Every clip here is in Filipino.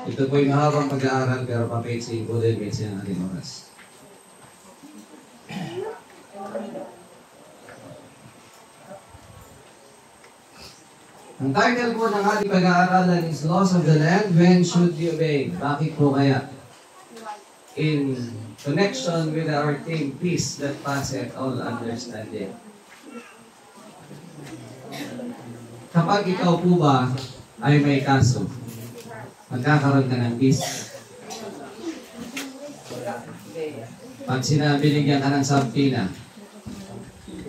Ito po yung mahabang pag-aaral pero pa-page po din page ng ating oras. Ang title po ng ating pag-aaralan is Laws of the Land, When Should You Obey? Bakit po kaya? In connection with our theme, Peace That Passeth All Understanding. Kapag ikaw po ba ay may kaso, magkakaroon ka ng peace? Pag binigyan ka ng subpoena,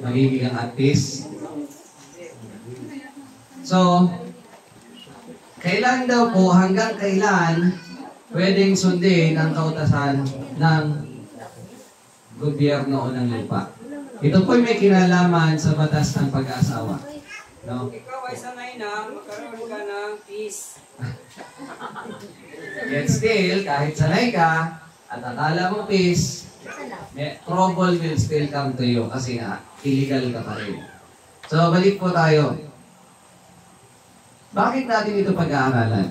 magiging kang at peace? So, kailan daw po, hanggang kailan pwedeng sundin ang kautasan ng gobyerno o ng lupa? Ito po may kinalaman sa batas ng pag-aasawa. No? Ikaw ay sanay na magkaroon ka ng peace. Yet still, kahit sanay ka at akala mo peace, trouble will still come to you kasi nga, illegal ka pa rin. So, balik po tayo. Bakit natin ito pag-aaralan?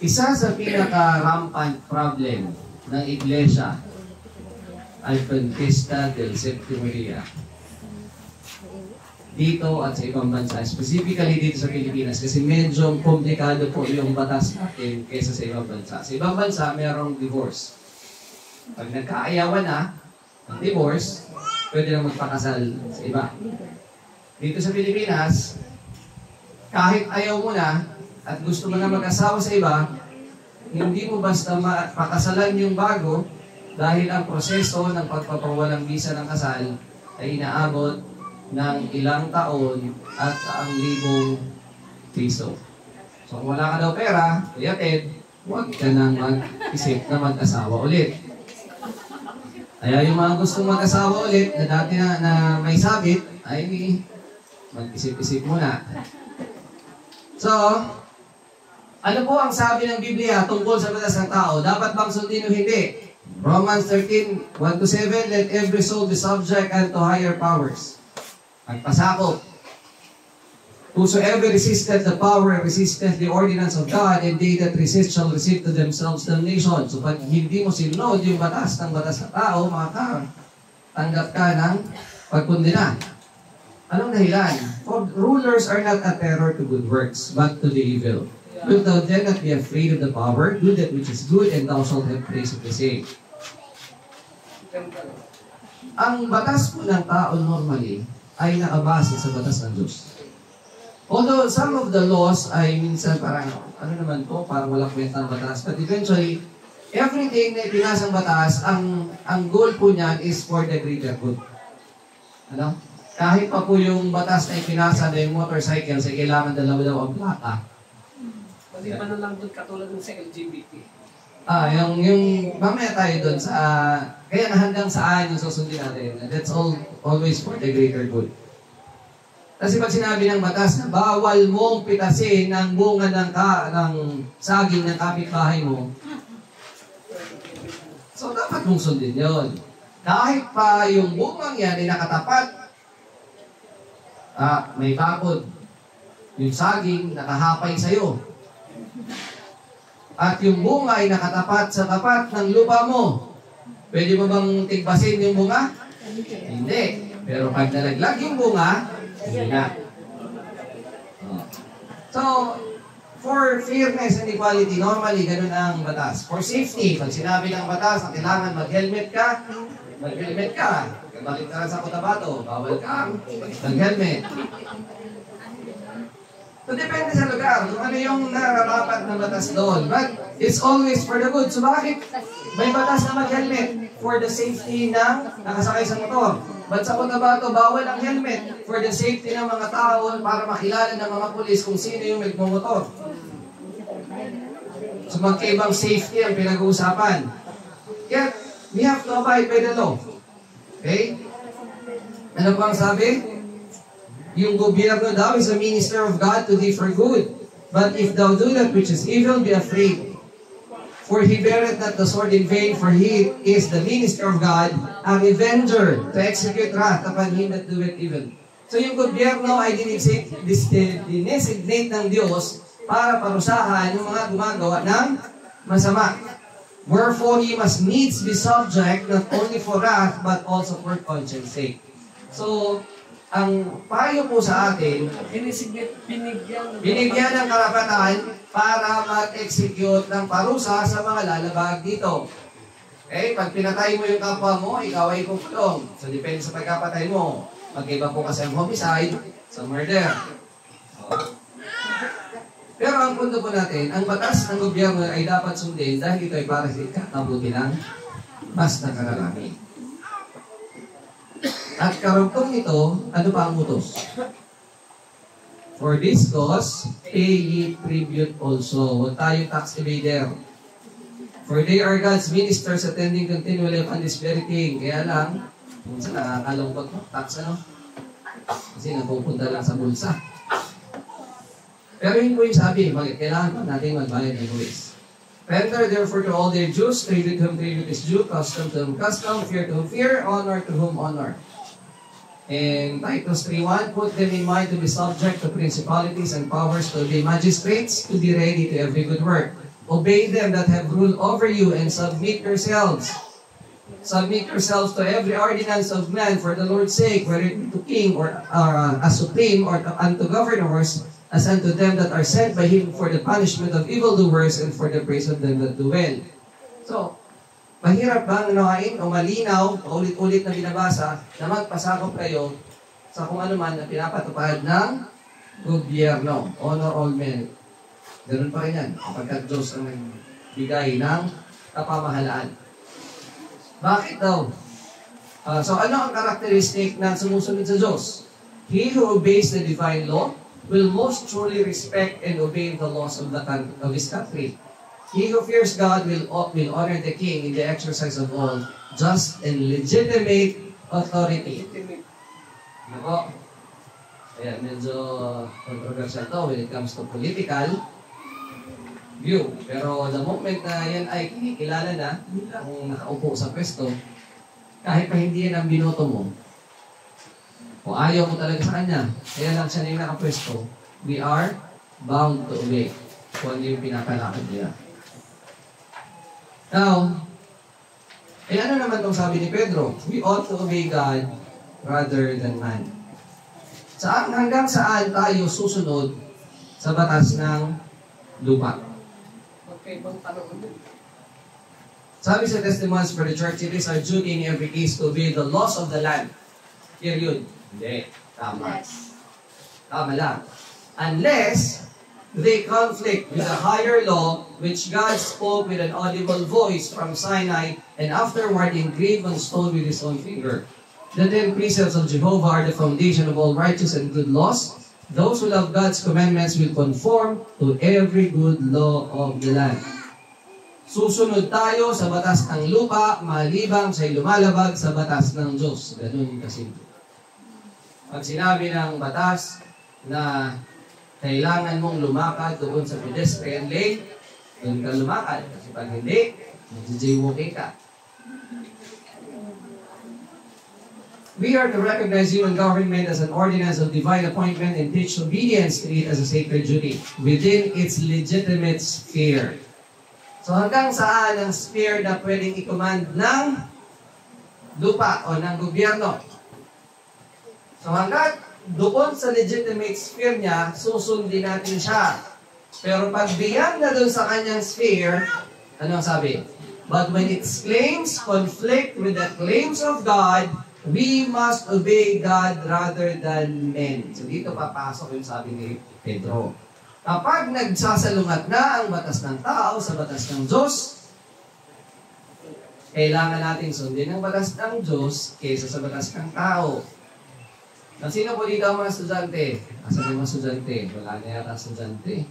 Isa sa pinaka-rampant problem ng Iglesia Adventista del Séptimo Día dito at sa ibang bansa, specifically dito sa Pilipinas, kasi medyo komplikado po yung batas natin kaysa sa ibang bansa. Sa ibang bansa, mayroong divorce. Pag nagkaayawan na ng divorce, pwede na magpakasal sa iba. Dito sa Pilipinas, kahit ayaw mo na at gusto mo na mag-asawa sa iba, hindi mo basta pakasalan yung bago dahil ang proseso ng pagpapawalang bisa ng kasal ay inaabot ng ilang taon at ang libong piso. So kung wala ka daw pera, kaya huwag ka nang mag-isip na mag-asawa ulit. Kaya yung mga gustong mag-asawa ulit na dati na may sabit, ay mag-isip-isip muna. So, ano po ang sabi ng Biblia tungkol sa batas ng tao? Dapat bang sundin o hindi? Romans 13:1-7, let every soul be subject unto higher powers. Pagpasakop. Whosoever resisteth the power, resisteth the ordinance of God, and they that resist shall receive to themselves damnation. So pag hindi mo sinunod yung batas ng batas ng tao, tanggap ka ng pagkundina. Anong dahilan? For rulers are not a terror to good works, but to the evil. Wilt thou then not be afraid of the power? Do that which is good, and thou shalt have praise of the same. Ang batas po ng tao normally ay nakabase sa batas ng Diyos. Although some of the laws ay minsan parang, ano naman po, parang walang kwentang batas. But eventually, everything na ipinasang batas, ang goal po niyan is for the greater good. Ano? Kahit pa po yung batas na ipinasa na yung motorcycle, sa kailangan dalawa daw ang plaka. Pwede pa na lang doon katulad ng sa LGBT. Yung mamaya tayo doon sa, kaya na hanggang saan yung susundin natin. That's always for the greater good. Kasi pag sinabi ng batas na bawal mong pitasin ang bunga ng saging ng kapitbahay mo, so dapat mong sundin yun. Kahit pa yung bungang yan ay nakatapat, may bakod, yung saging nakahapay sa'yo, at yung bunga ay nakatapat sa tapat ng lupa mo, pwede mo bang tigbasin yung bunga? Hindi. Pero pag nalaglag yung bunga, hindi na. So, for fairness and equality, normally, ganun ang batas. For safety, pag sinabi ng batas na kailangan mag-helmet ka, mag-helmet ka. Bakit ka sa Cotabato, bawal ka mag-helmet. So, depende sa lugar. Kung ano yung nararapat na batas doon. But, it's always for the good. So, bakit may batas na mag-helmet? For the safety ng nakasakay sa motor. But sa Cotabato, bawal ang helmet for the safety ng mga tao para makilala ng mga pulis kung sino yung nagmumotor. So, magkaibang safety ang pinag-uusapan. Kaya, we have to abide by the law. Okay? Ano pang sabi? Yung gobyerno daw is a minister of God to thee for good. But if thou do that which is evil, be afraid. For he beareth not the sword in vain, for he is the minister of God, a revenger, to execute wrath upon him that doeth evil. So yung gobyerno ay dinesignate ng Diyos para parusahan yung mga gumagawa ng masama. Wherefore ye must needs be subject not only for wrath but also for conscience sake. So, ang payo po sa atin, binigyan ng karapatan para mag-execute ng parusa sa mga lalabag dito. Okay? Pag pinatay mo yung kapwa mo, ikaw ay kukulong. So, depende sa pagkapatay mo. Magkaiba po kasi ang homicide sa murder. Pero ang punto po natin, ang batas ng gobyerno ay dapat sundin dahil ito ay para sa ikakabuti ng mas nakararami. At karugtong ito, ano pa ang utos? For this cause, pay ye tribute also. Huwag tayong tax evader. For they are God's ministers attending continually upon this very thing. Kaya lang, kung sa nakakalungkot mo, tax ano? Kasi napupunta lang sa bulsa. Pero yun po yung sabi, kailangan pa natin magbayad ng buwis. Render therefore to all their dues, tribute to whom tribute is due, custom to whom custom, fear to whom fear, honor to whom honor. And Titus 3:1, put them in mind to be subject to principalities and powers, to obey magistrates, to be ready to every good work. Obey them that have rule over you, and submit yourselves. Submit yourselves to every ordinance of man for the Lord's sake, whether to king or as supreme, or unto governors, as unto them that are sent by him for the punishment of evildoers and for the praise of them that do well. So, mahirap bang unawain o malinaw, paulit-ulit na binabasa, na magpasakop kayo sa kung ano man na pinapatupad ng gobyerno. Honor all men. Ganun pa rin yan, kapag Diyos ang nagbigay ng kapamahalaan. Bakit daw? So ano ang karakteristik ng sumusunod sa Diyos? He who obeys the divine law will most truly respect and obey the laws of his country. He who fears God will honor the king in the exercise of all just and legitimate authority. Ano po? Kaya medyo controversial to when it comes to political view. Pero the moment na yan ay kinikilala na, kung nakaupo sa pwesto, kahit pa hindi yan ang binoto mo, o ayaw mo talaga sa kanya, kaya lang siya na yung nakapwesto, we are bound to obey kung ano yung pinakalakad niya. Now, ano naman itong sabi ni Pedro? We ought to obey God rather than man. Hanggang saan tayo susunod sa batas ng lupa? Sabi sa Testimonies for the Church, it is our duty in every case to obey the laws of the land. Period. Hindi. Tama. Tama lang. Unless they conflict with the higher law which God spoke with an audible voice from Sinai and afterward engraved on stone with His own finger. The 10 precepts of Jehovah are the foundation of all righteous and good laws. Those who love God's commandments will conform to every good law of the land. Susunod tayo sa batas ng lupa, malibang siya'y lumalabag sa batas ng Diyos. Ganun kasimple. Pag sinabi ng batas na kailangan mong lumakad doon sa pedestrian lane, doon ka lumakad. Kasi pag hindi, magjaywalking ka. We are to recognize human government as an ordinance of divine appointment and teach obedience to it as a sacred duty within its legitimate sphere. So hanggang saan ang sphere na pwedeng i-command ng lupa o ng gobyerno? So hanggang doon sa legitimate sphere niya, susundin natin siya. Pero pag beyond na doon sa kanyang sphere, ano ang sabi? But when its claims conflict with the claims of God, we must obey God rather than men. So dito papasok yung sabi ni Pedro. Kapag nagsasalungat na ang batas ng tao sa batas ng Diyos, kailangan natin sundin ang batas ng Diyos kaysa sa batas ng tao. Sino po dito ang mga estudyante? Asan yung mga estudyante? Wala na yata estudyante.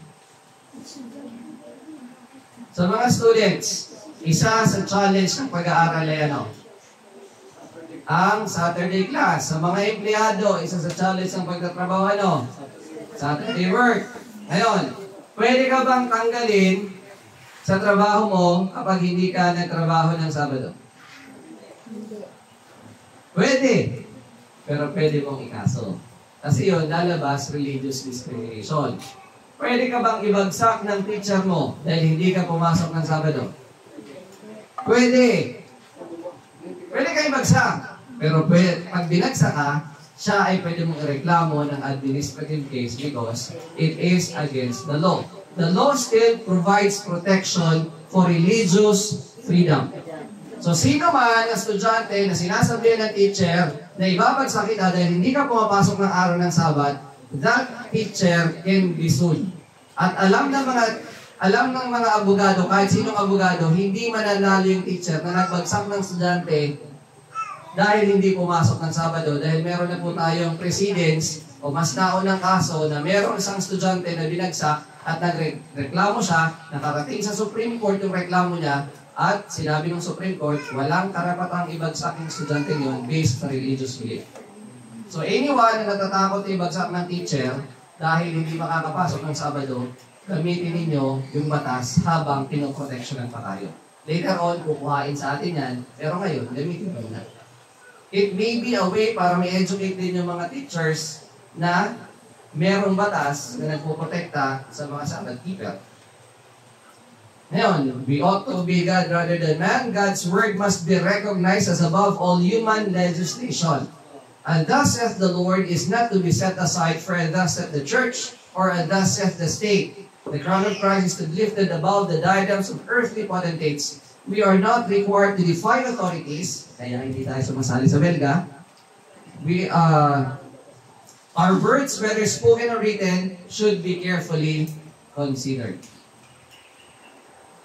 Sa mga students, isa sa challenge ng pag-aaral ay ano? Ang Saturday class. Sa mga empleyado, isa sa challenge ng pagtatrabaho, ano? Saturday work. Ngayon, pwede ka bang tanggalin sa trabaho mo kapag hindi ka nagtrabaho ng Sabado? Pwede. Pero pwede mong ikaso. Kasi yun, lalabas religious discrimination. Pwede ka bang ibagsak ng teacher mo dahil hindi ka pumasok ng Sabado? Pwede. Pwede ka ibagsak. Pero pag binagsak ka, siya ay pwede mong ireklamo ng administrative case because it is against the law. The law still provides protection for religious freedom. So, sino man na estudyante na sinasabihan ng teacher na ibabagsak kita dahil hindi ka pumapasok ng araw ng Sabat, that teacher can be sued. At alam ng mga abogado, kahit sinong abogado, hindi mananalo yung teacher na nagbagsak ng estudyante dahil hindi pumasok ng Sabado, dahil meron na po tayong precedents o mas naunang kaso na meron isang estudyante na binagsak at nagreklamo siya, nakarating sa Supreme Court yung reklamo niya, at sinabi ng Supreme Court, walang karapatang ibagsak yung estudyante yun based sa religious belief. So anyone na natatakot ibagsak ng teacher dahil hindi makakapasok ng Sabado, gamitin ninyo yung batas habang pinoproteksyonan pa tayo. Later on, kukuhain sa atin yan, pero ngayon, gamitin mo na. It may be a way para may educate din yung mga teachers na merong batas na nagpoprotekta sa mga Sabbath keeper. Ngayon, we ought to be God rather than man. God's word must be recognized as above all human legislation. And thus saith the Lord is not to be set aside, for thus saith the church, or thus saith the state. The crown of Christ is to be lifted above the diadems of earthly potentates. We are not required to defy authorities, kaya hindi tayo sumasali sa belga. Our words, whether spoken or written, should be carefully considered.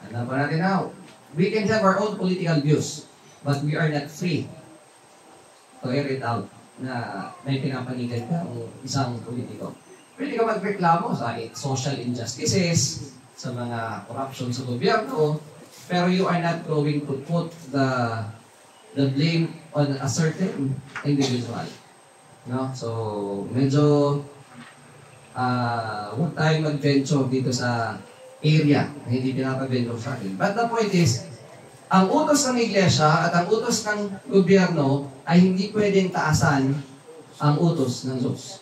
Alam pa natin now, we can have our own political views, but we are not free to air it out na may pinapanigan ka o isang politiko. Pwede ka magreklamo sa social injustices, sa mga corruption sa gobyerno, pero you are not going to put the blame on a certain individual. No? So, medyo huwag tayong mag-venture dito sa area na hindi pinapag-venture sa akin. But the point is, ang utos ng iglesia at ang utos ng gobyerno ay hindi pwedeng taasan ang utos ng Diyos.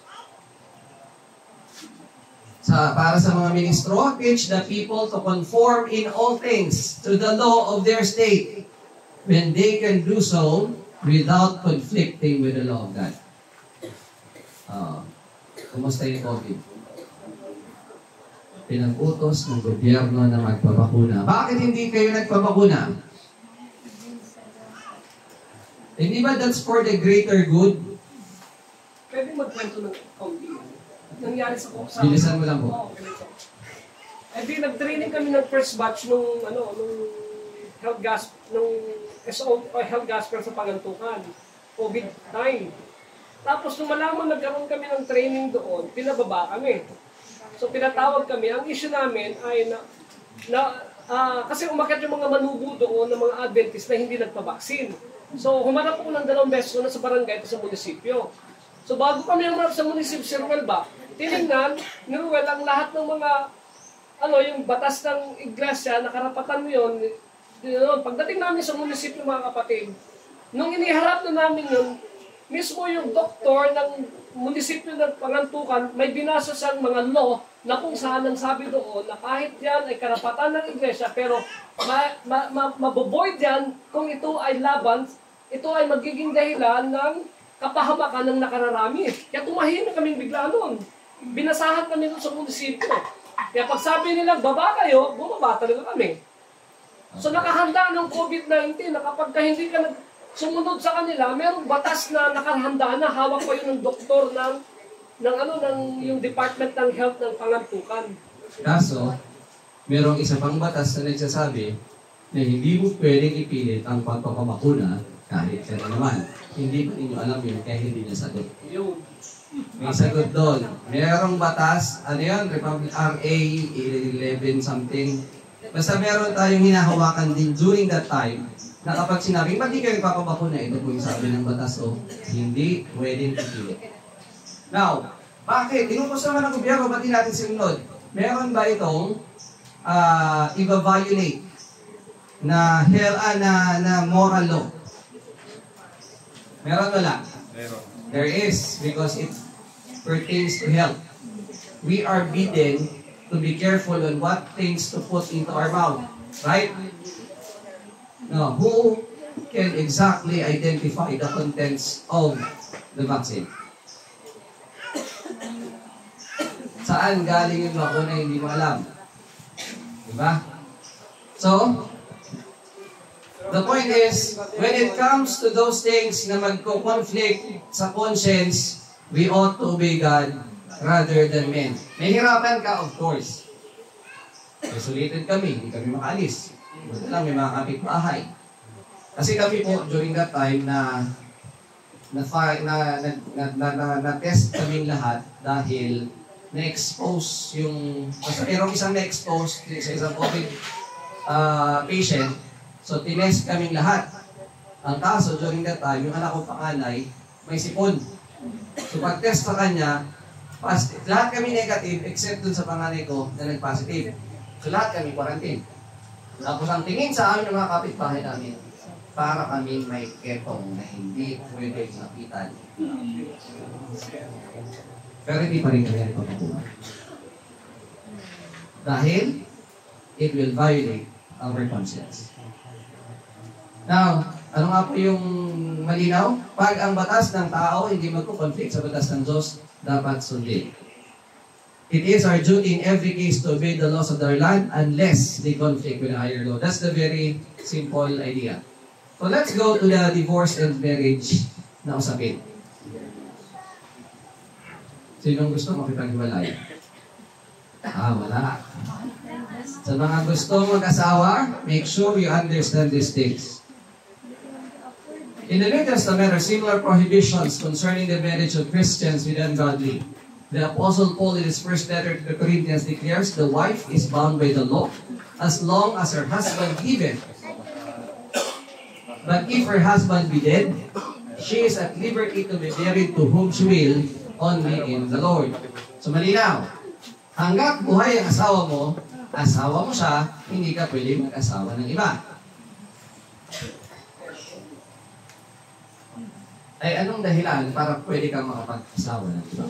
Para sa mga ministro, teach the people to conform in all things to the law of their state when they can do so without conflicting with the law of God. Kumusta yung COVID? Pinag-utos ng gobyerno na magpabakuna. Bakit hindi kayo nagpabakuna? Hindi ba that's for the greater good? Pwede magkwento ng kaunti. Nangyari sa Bilisan mo lang po. Nag-training kami ng first batch nung health gas health gasper sa Pagantukan. COVID time. Tapos nung malaman nagkaroon kami ng training doon, pinababa kami. So pinatawag kami. Ang issue namin ay kasi umakyat yung mga manubo doon ng mga Adventist na hindi nagpabaksin. So humarap ako ng 2 beses na sa barangay at sa munisipyo. So bago kami humarap sa munisipyo, si Ruel ba, tinignan ni Ruel ang lahat ng mga yung batas ng iglesia, nakarapatan mo yun. Pagdating namin sa munisipyo, mga kapatid, nung iniharap na namin yun, mismo yung doktor ng munisipyo ng Pagantukan, may binasa siyang mga law na kung saan ang sabi doon na kahit yan ay karapatan ng iglesia, pero maboboid yan kung ito ay laban, ito ay magiging dahilan ng kapahamakan ng nakararami. Kaya tumahimik kaming bigla noon. Binasahan kami doon sa munisipyo. Kaya pag sabi nila, baba kayo, bumaba talaga kami. So nakahanda ng COVID-19 na kapag hindi ka sumunod sa kanila, mayroong batas na nakahanda na, hawak pa yun ng doktor ng yung Department ng Health ng Pagantukan. Kaso, mayroong isa pang batas na nagsasabi na hindi mo pwedeng ipilit ang pagpapabakuna kahit kaya naman. Hindi pa ninyo alam yun, kaya hindi niya sagot. May sagot doon. Merong batas, Republic RA 11 something. Basta meron tayong hinahawakan din during that time na kapag sinabing, ba't di kayo papabakuna? Ito po yung sabi ng batas, hindi pwedeng ipilit. Now, bakit? Tinupos naman ng gobyerno, ba't di natin sinunod? Meron ba itong i-violate na moral law? Meron wala? Meron. There is, because it pertains to health. We are bidden to to be careful on what things to put into our mouth. Right? Now, who can exactly identify the contents of the vaccine? Saan galing yung bakuna, hindi mo alam. Diba? So, the point is, when it comes to those things na magko-conflict sa conscience, we ought to obey God rather than men. May hirapan ka, of course. Isolated kami, hindi kami makaalis. Buti lang, may mga kapitbahay. Kasi kami po, during that time, na-test kaming lahat dahil na-expose yung, mayroong isang na-expose sa isang COVID patient. So, tinest kaming lahat. Ang kaso, during that time, yung anak kong panganay, may sipon. So, pag-test sa kanya, lahat kami negative except dun sa panganay ko na nag-positive. So, lahat kami quarantine. Tapos, ang tingin sa amin ng mga kapitbahay namin, para kami may ketong na hindi pwede mapitan. Pero hindi pa rin kami nagpapakuha. Dahil, it will violate our conscience. Now, ano nga po yung malinaw? Pag ang batas ng tao hindi magko-conflict sa batas ng Diyos, dapat sundin. It is our duty in every case to obey the laws of our land unless they conflict with a higher law. That's the very simple idea. So let's go to the divorce and marriage na usapin. Sinong gusto makipaghiwalay? Wala. Sa mga gusto mag-asawa, make sure you understand these things. In the New Testament are similar prohibitions concerning the marriage of Christians with ungodly. The Apostle Paul in his first letter to the Corinthians declares the wife is bound by the law as long as her husband liveth. But if her husband be dead, she is at liberty to be married to whom she will, only in the Lord. So malinaw, hanggat buhay ang asawa mo siya, hindi ka pwede mag-asawa ng iba. Ay anong dahilan para pwede kang makapag-asawa ng iba?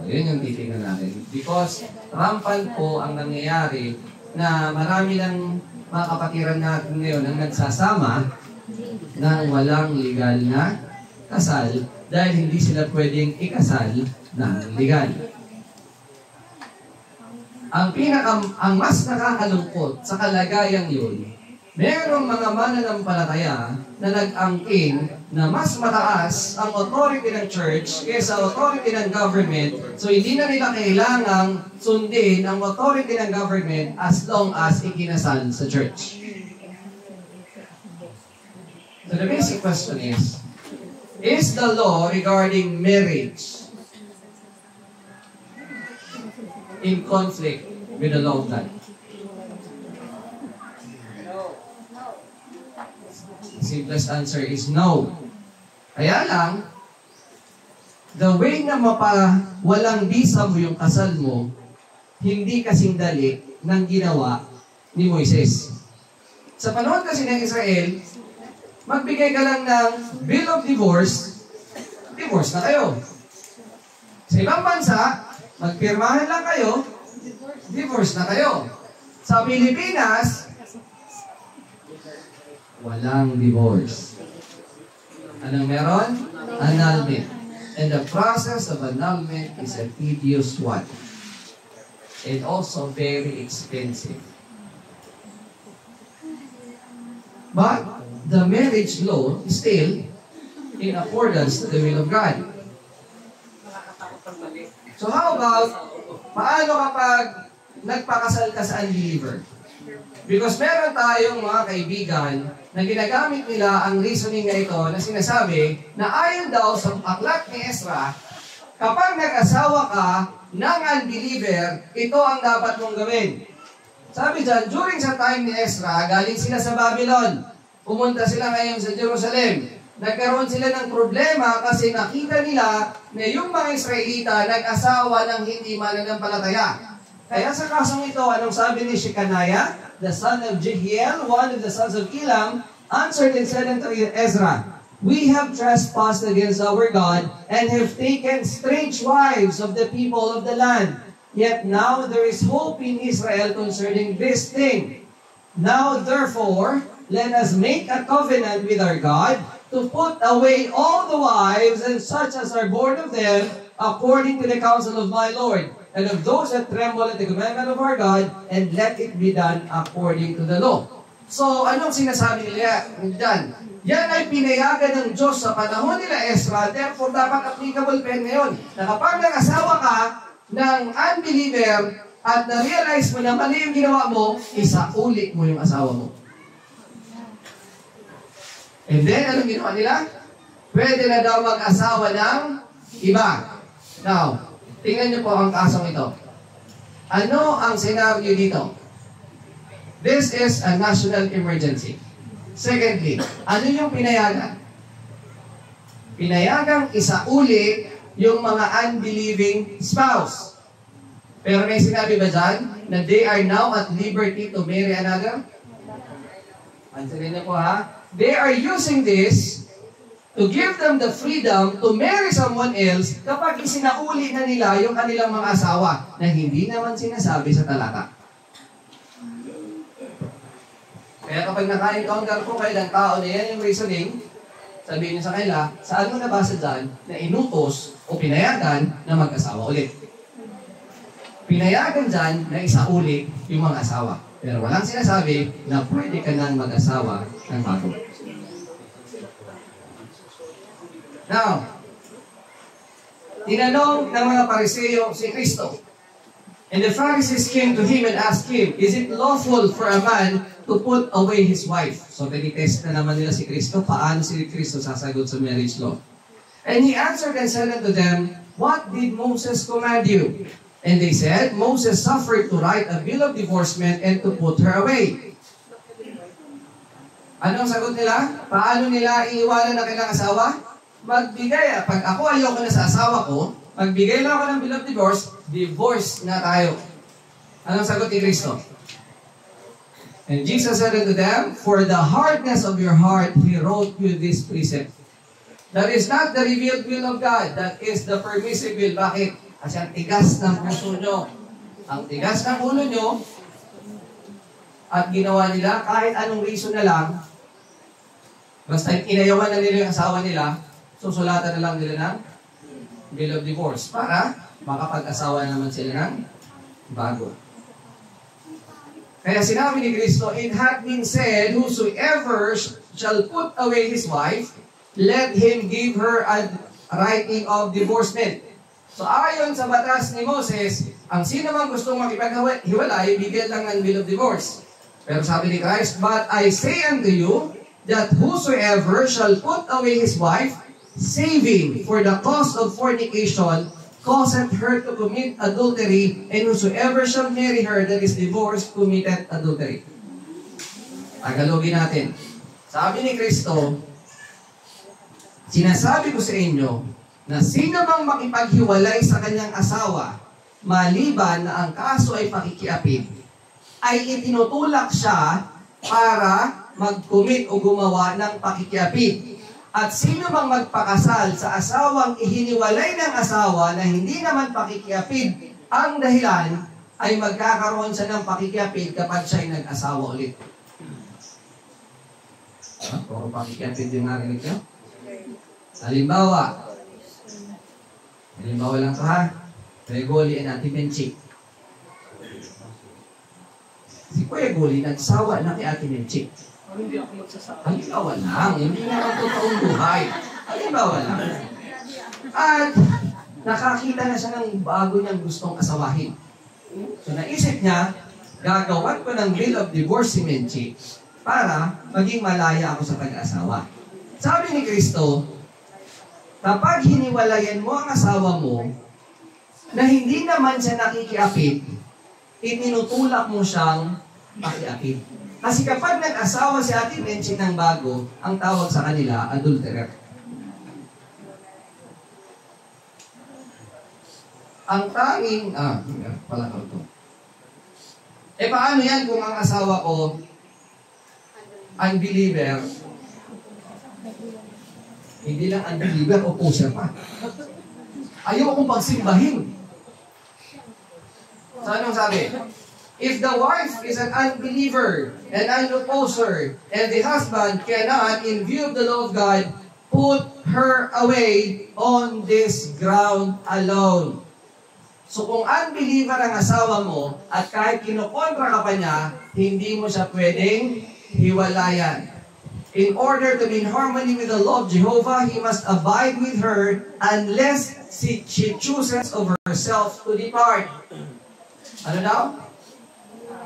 Yun yung titingnan natin. Because rampant po ang nangyayari na marami ng mga kapatiran natin ngayon ang nagsasama ng walang legal na kasal dahil hindi sila pwedeng ikasal ng legal. Ang mas nakakalungkot sa kalagayang yun, merong mga mananampalataya na nag-angkin na mas mataas ang authority ng church kaysa authority ng government. So hindi na nila kailangang sundin ang authority ng government as long as ikinasal sa church. So the basic question is the law regarding marriage in conflict with the law of God? Simplest answer is no. Kaya lang, the way na walang bisa mo yung kasal mo, hindi kasing dali ng ginawa ni Moises. Sa panahon kasi ng Israel, magbigay ka lang ng bill of divorce, divorce na kayo. Sa ibang bansa, magpirmahan lang kayo, divorce na kayo. Sa Pilipinas, walang divorce. Anong meron? Annulment. And the process of annulment is a tedious one. And also very expensive. But the marriage law is still in accordance to the will of God. So how about, paano kapag nagpakasal ka sa unbeliever? Because meron tayong mga kaibigan na ginagamit nila ang reasoning na ito na sinasabi na ayon daw sa aklat ni Ezra, kapag nag-asawa ka ng unbeliever, ito ang dapat mong gawin. Sabi dyan, during sa time ni Ezra, galing sila sa Babylon. Pumunta sila ngayon sa Jerusalem. Nagkaroon sila ng problema kasi nakita nila na yung mga Israelita nag-asawa ng hindi mananampalataya. Kaya sa kasong ito, anong sabi ni Shekaniah, the son of Jehiel, one of the sons of Elam, answered and said unto Ezra, we have trespassed against our God and have taken strange wives of the people of the land. Yet now there is hope in Israel concerning this thing. Now therefore, let us make a covenant with our God to put away all the wives and such as are born of them, according to the counsel of my Lord, and of those that tremble at the commandment of our God, and let it be done according to the law. So, anong sinasabi nila dyan? Yan ay pinayagan ng Diyos sa panahon nila Ezra, therefore dapat applicable pa ngayon. Na kapag nag-asawa ka ng unbeliever at na-realize mo na mali yung ginawa mo, isauli mo yung asawa mo. And then, anong ginawa nila? Pwede na daw mag-asawa ng iba. Now, tingnan niyo po ang kasong ito. Ano ang senaryo dito? This is a national emergency. Secondly, ano yung pinayagan? Pinayagang isauli yung mga unbelieving spouse. Pero may sinabi ba dyan na they are now at liberty to marry another? Answerin niyo po ha. They are using this to give them the freedom to marry someone else kapag isinauli na nila yung kanilang mga asawa na hindi naman sinasabi sa talata. Kaya kapag naka-encounter po kayo ng tao na yan yung reasoning, sabihin niyo sa kanila, saan mo nabasa dyan na inutos o pinayagan na mag-asawa ulit? Pinayagan dyan na isauli yung mga asawa. Pero walang sinasabi na pwede ka nang mag-asawa ng bago. Now, tinanong ng mga Pariseo si Kristo. And the Pharisees came to him and asked him, is it lawful for a man to put away his wife? So, tinitest na naman nila si Kristo. Paano si Kristo sasagot sa marriage law? And he answered and said unto them, what did Moses command you? And they said, Moses suffered to write a bill of divorcement and to put her away. Anong sagot nila? Paano nila iiwanan ang kanilang asawa? Magbigay. Pag ako ayoko na sa asawa ko, magbigay lang ako ng bill of divorce na tayo. Anong sagot ni Kristo? And Jesus said unto them, for the hardness of your heart, He wrote you this precept. That is not the revealed will of God. That is the permissive will. Bakit? Kasi ang tigas ng puso nyo. Ang tigas ng ulo nyo, at ginawa nila, kahit anong reason na lang, basta inayawan na nila yung asawa nila, susulatan na lang nila ng bill of divorce para makapag-asawa naman sila ng bago. Kaya sinabi ni Kristo, it had been said, whosoever shall put away his wife, let him give her a writing of divorcement. So ayon sa batas ni Moses, ang sino man gustong makipaghiwalay, bigyan lang ng bill of divorce. Pero sabi ni Christ, but I say unto you, that whosoever shall put away his wife, saving for the cause of fornication, causeth her to commit adultery, and whosoever shall marry her that is divorced, committed adultery. Tagalogin natin. Sabi ni Kristo, sinasabi ko sa inyo, na sino mang makipaghiwalay sa kanyang asawa, maliban na ang kaso ay pakikiapid, ay itinutulak siya para mag-commit o gumawa ng pakikiapid. At sino mang magpakasal sa asawang ihiniwalay ng asawa na hindi naman pakikiapid ang dahilan, ay magkakaroon siya ng pakikiapid kapag siya'y nag-asawa ulit. Puro pakikiapid yung narinig nyo? Halimbawa lang ito ha. Kuya Goli and Ate Menchik. Si Kuya Goli nagsawa na kay Ate Menchik. Hindi ako magsasabi. Halimbawa lang. Hindi na ang totoong buhay. Halimbawa lang. At nakakita na siya ng bago niyang gustong asawahin. So naisip niya, gagawan ko ng bill of divorce si Menchik para maging malaya ako sa pag-asawa. Sabi ni Kristo, kapag hiniwalayan mo ang asawa mo, na hindi naman siya nakikiapid, itinutulak mo siyang pakiapid. Kasi kapag nag-asawa si Ate Menchik ng bago, ang tawag sa kanila, adulterer. Ang tanging, pala ko ito. Paano yan kung ang asawa ko, unbeliever, hindi lang unbeliever o pusher pa. Ayaw akong pagsimbahin. So anong sabi? If the wife is an unbeliever and an opposer, and the husband cannot, in view of the law of God, put her away on this ground alone. So kung unbeliever ang asawa mo, at kahit kinukontra ka pa niya, hindi mo siya pwedeng hiwalayan. In order to be in harmony with the law of Jehovah, he must abide with her unless she chooses of herself to depart. Ano daw?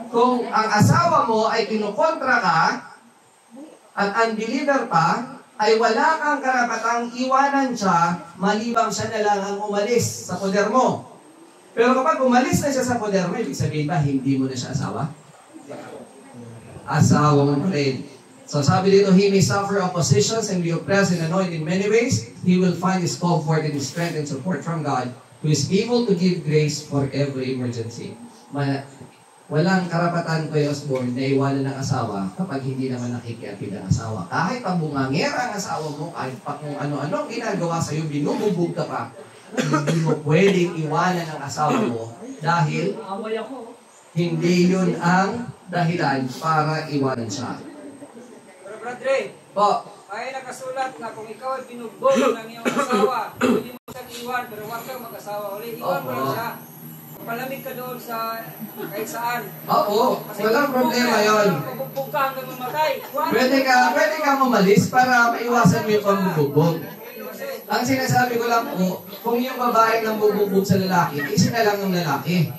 Kung ang asawa mo ay kinukontra ka at unbeliever pa, ay wala kang karapatang iwanan siya malibang siya na lang ang umalis sa poder mo. Pero kapag umalis na siya sa poder mo, ibig sabihin ba, hindi mo na siya asawa? Asawa mo pa rin. So sabi dito, he may suffer oppositions and be oppressed and annoyed in many ways. He will find his comfort and his strength and support from God, who is able to give grace for every emergency. Walang karapatan Kuya Osborne na iwanan ng asawa kapag hindi naman nakikiapid ang asawa. Kahit pambungangera ang asawa mo, kahit pa kung ano-ano ginagawa sa'yo, binububog ka pa, hindi mo pwedeng iwanan ang asawa mo dahil hindi yun ang dahilan para iwanan siya. Pero Bradre, ay nakasulat na kung ikaw ay binugbog ng iyong asawa, hindi mo siyang iwan, pero huwag kang mag-asawa ulit. Iwan mo lang siya. Palamig ka doon sa kahit saan. Oo, walang problema yun. Mabugbog ka hanggang mamatay. Pwede ka umalis para maiwasan mo yung pambubugbog. Ang sinasabi ko lang po, kung yung babae nang bubugbog sa lalaki, isa na lang ng lalaki.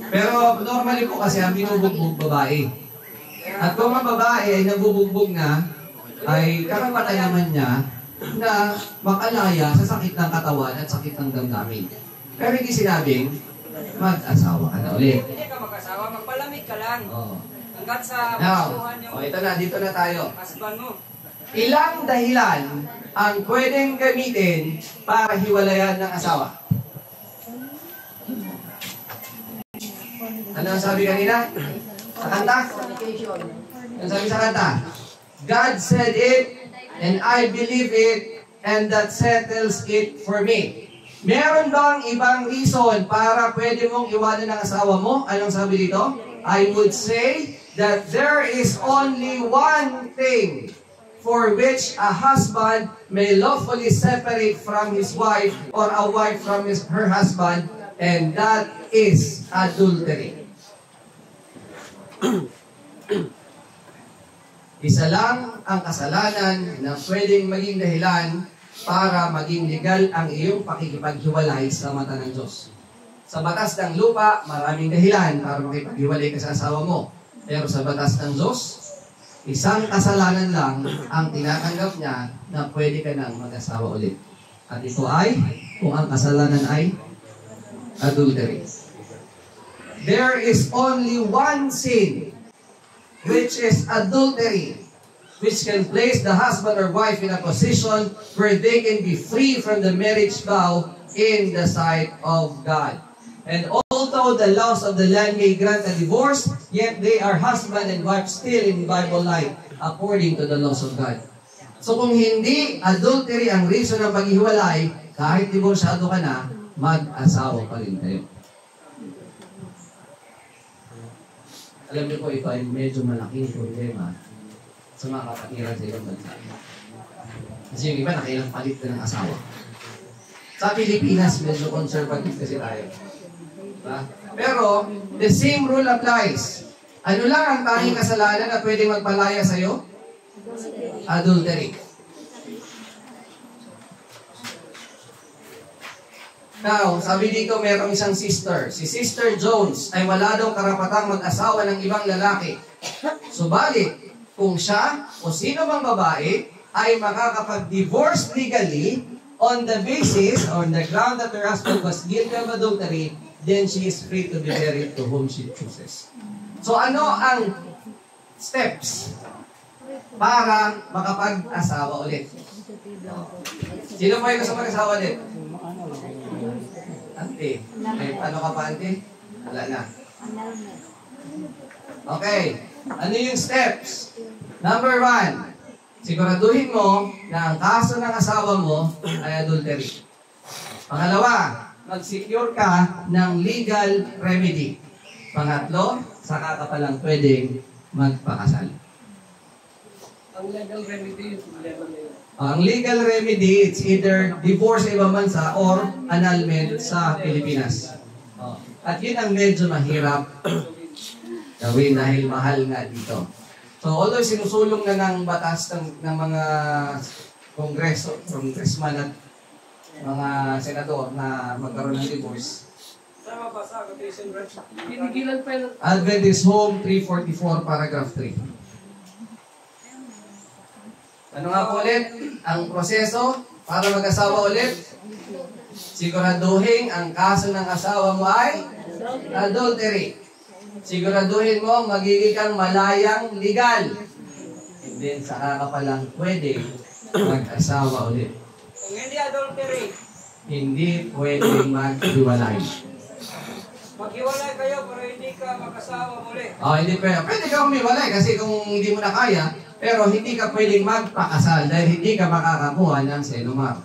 Pero normally po kasi ang binubugbog babae. At kung ang babae ay nabubugbog na, ay karapatan naman niya na makalaya sa sakit ng katawan at sakit ng damdamin. Pero hindi sinabing, mag-asawa ka na ulit. Hindi ka mag-asawa, magpalamig ka lang. Oh. Hanggat sa Now, pagsuhan yung ito na, dito na tayo. husband mo. Ilang dahilan ang pwedeng gamitin para hiwalayan ng asawa? Ano ang sabi kanina? Sa kanta? Ano sabi sa kanta? God said it, and I believe it, and that settles it for me. Meron bang ibang reason para pwede mong iwanan ng asawa mo? Anong sabi dito? I would say that there is only one thing for which a husband may lawfully separate from his wife or a wife from her husband, and that is adultery. Isa lang ang kasalanan na pwedeng maging dahilan para maging legal ang iyong pakikipaghiwalay sa mata ng Diyos. Sa batas ng lupa, maraming dahilan para makipaghiwalay ka sa asawa mo. Pero sa batas ng Diyos, isang kasalanan lang ang tinatanggap niya na pwede ka nang mag-asawa ulit. At ito ay, kung ang kasalanan ay adultery. There is only one sin, which is adultery, which can place the husband or wife in a position where they can be free from the marriage vow in the sight of God. And although the laws of the land may grant a divorce, yet they are husband and wife still in Bible light according to the laws of God. So kung hindi adultery ang reason ng paghihiwalay, kahit divorsyado ka na, mag-asawa pa rin kayo. Alam niyo po, ito ay medyo malaking problema sa mga kapatiran sa ibang bansa. Kasi yung iba, nakailang palit na ng asawa. Sa Pilipinas, medyo conservative kasi tayo. Diba? Pero, the same rule applies. Ano lang ang tanging kasalanan na pwedeng magpalaya sa'yo? Adultery. Now, sabi dito, merong isang sister. Si Sister Jones ay wala daw karapatang mag-asawa ng ibang lalaki. Subalit, kung siya o sino bang babae ay makakapag-divorce legally on the basis, on the ground that her husband was guilty of adultery, then she is free to be married to whom she chooses. So ano ang steps para makapag-asawa ulit? Sino ba yung gusto mag-asawa ulit? Ante. Ano ka pa, ante? Wala na. Okay. Ano yung steps? Number 1, siguraduhin mo na ang kaso ng asawa mo ay adultery. Pangalawa, mag-secure ka ng legal remedy. Pangatlo, saka ka palang pwedeng magpakasal. Ang legal remedy yung problema na yun. Ang legal remedy, it's either divorce sa ibang bansa or annulment sa Pilipinas. At yun ang medyo mahirap gawin dahil mahal nga dito. So, although sinusulong na ng batas ng mga congressman at mga senador na magkaroon ng divorce, Tama ba sa quotation branch? Pinigilan pa yun. Adventist Home 344 paragraph 3. Ano nga po ulit? Ang proseso para mag-asawa ulit? Siguraduhin ang kaso ng asawa mo ay adultery. Siguraduhin mo magiging kang malayang legal. And then saka ka palang pwede mag-asawa ulit. Kung hindi adultery, Hindi pwedeng maghiwalay. maghiwalay kayo pero hindi ka mag-asawa muli. Hindi pwede. Pwede ka umiwalay kasi kung hindi mo na kaya, pero hindi ka pwedeng magpakasal dahil hindi ka makakakuha ng senumar.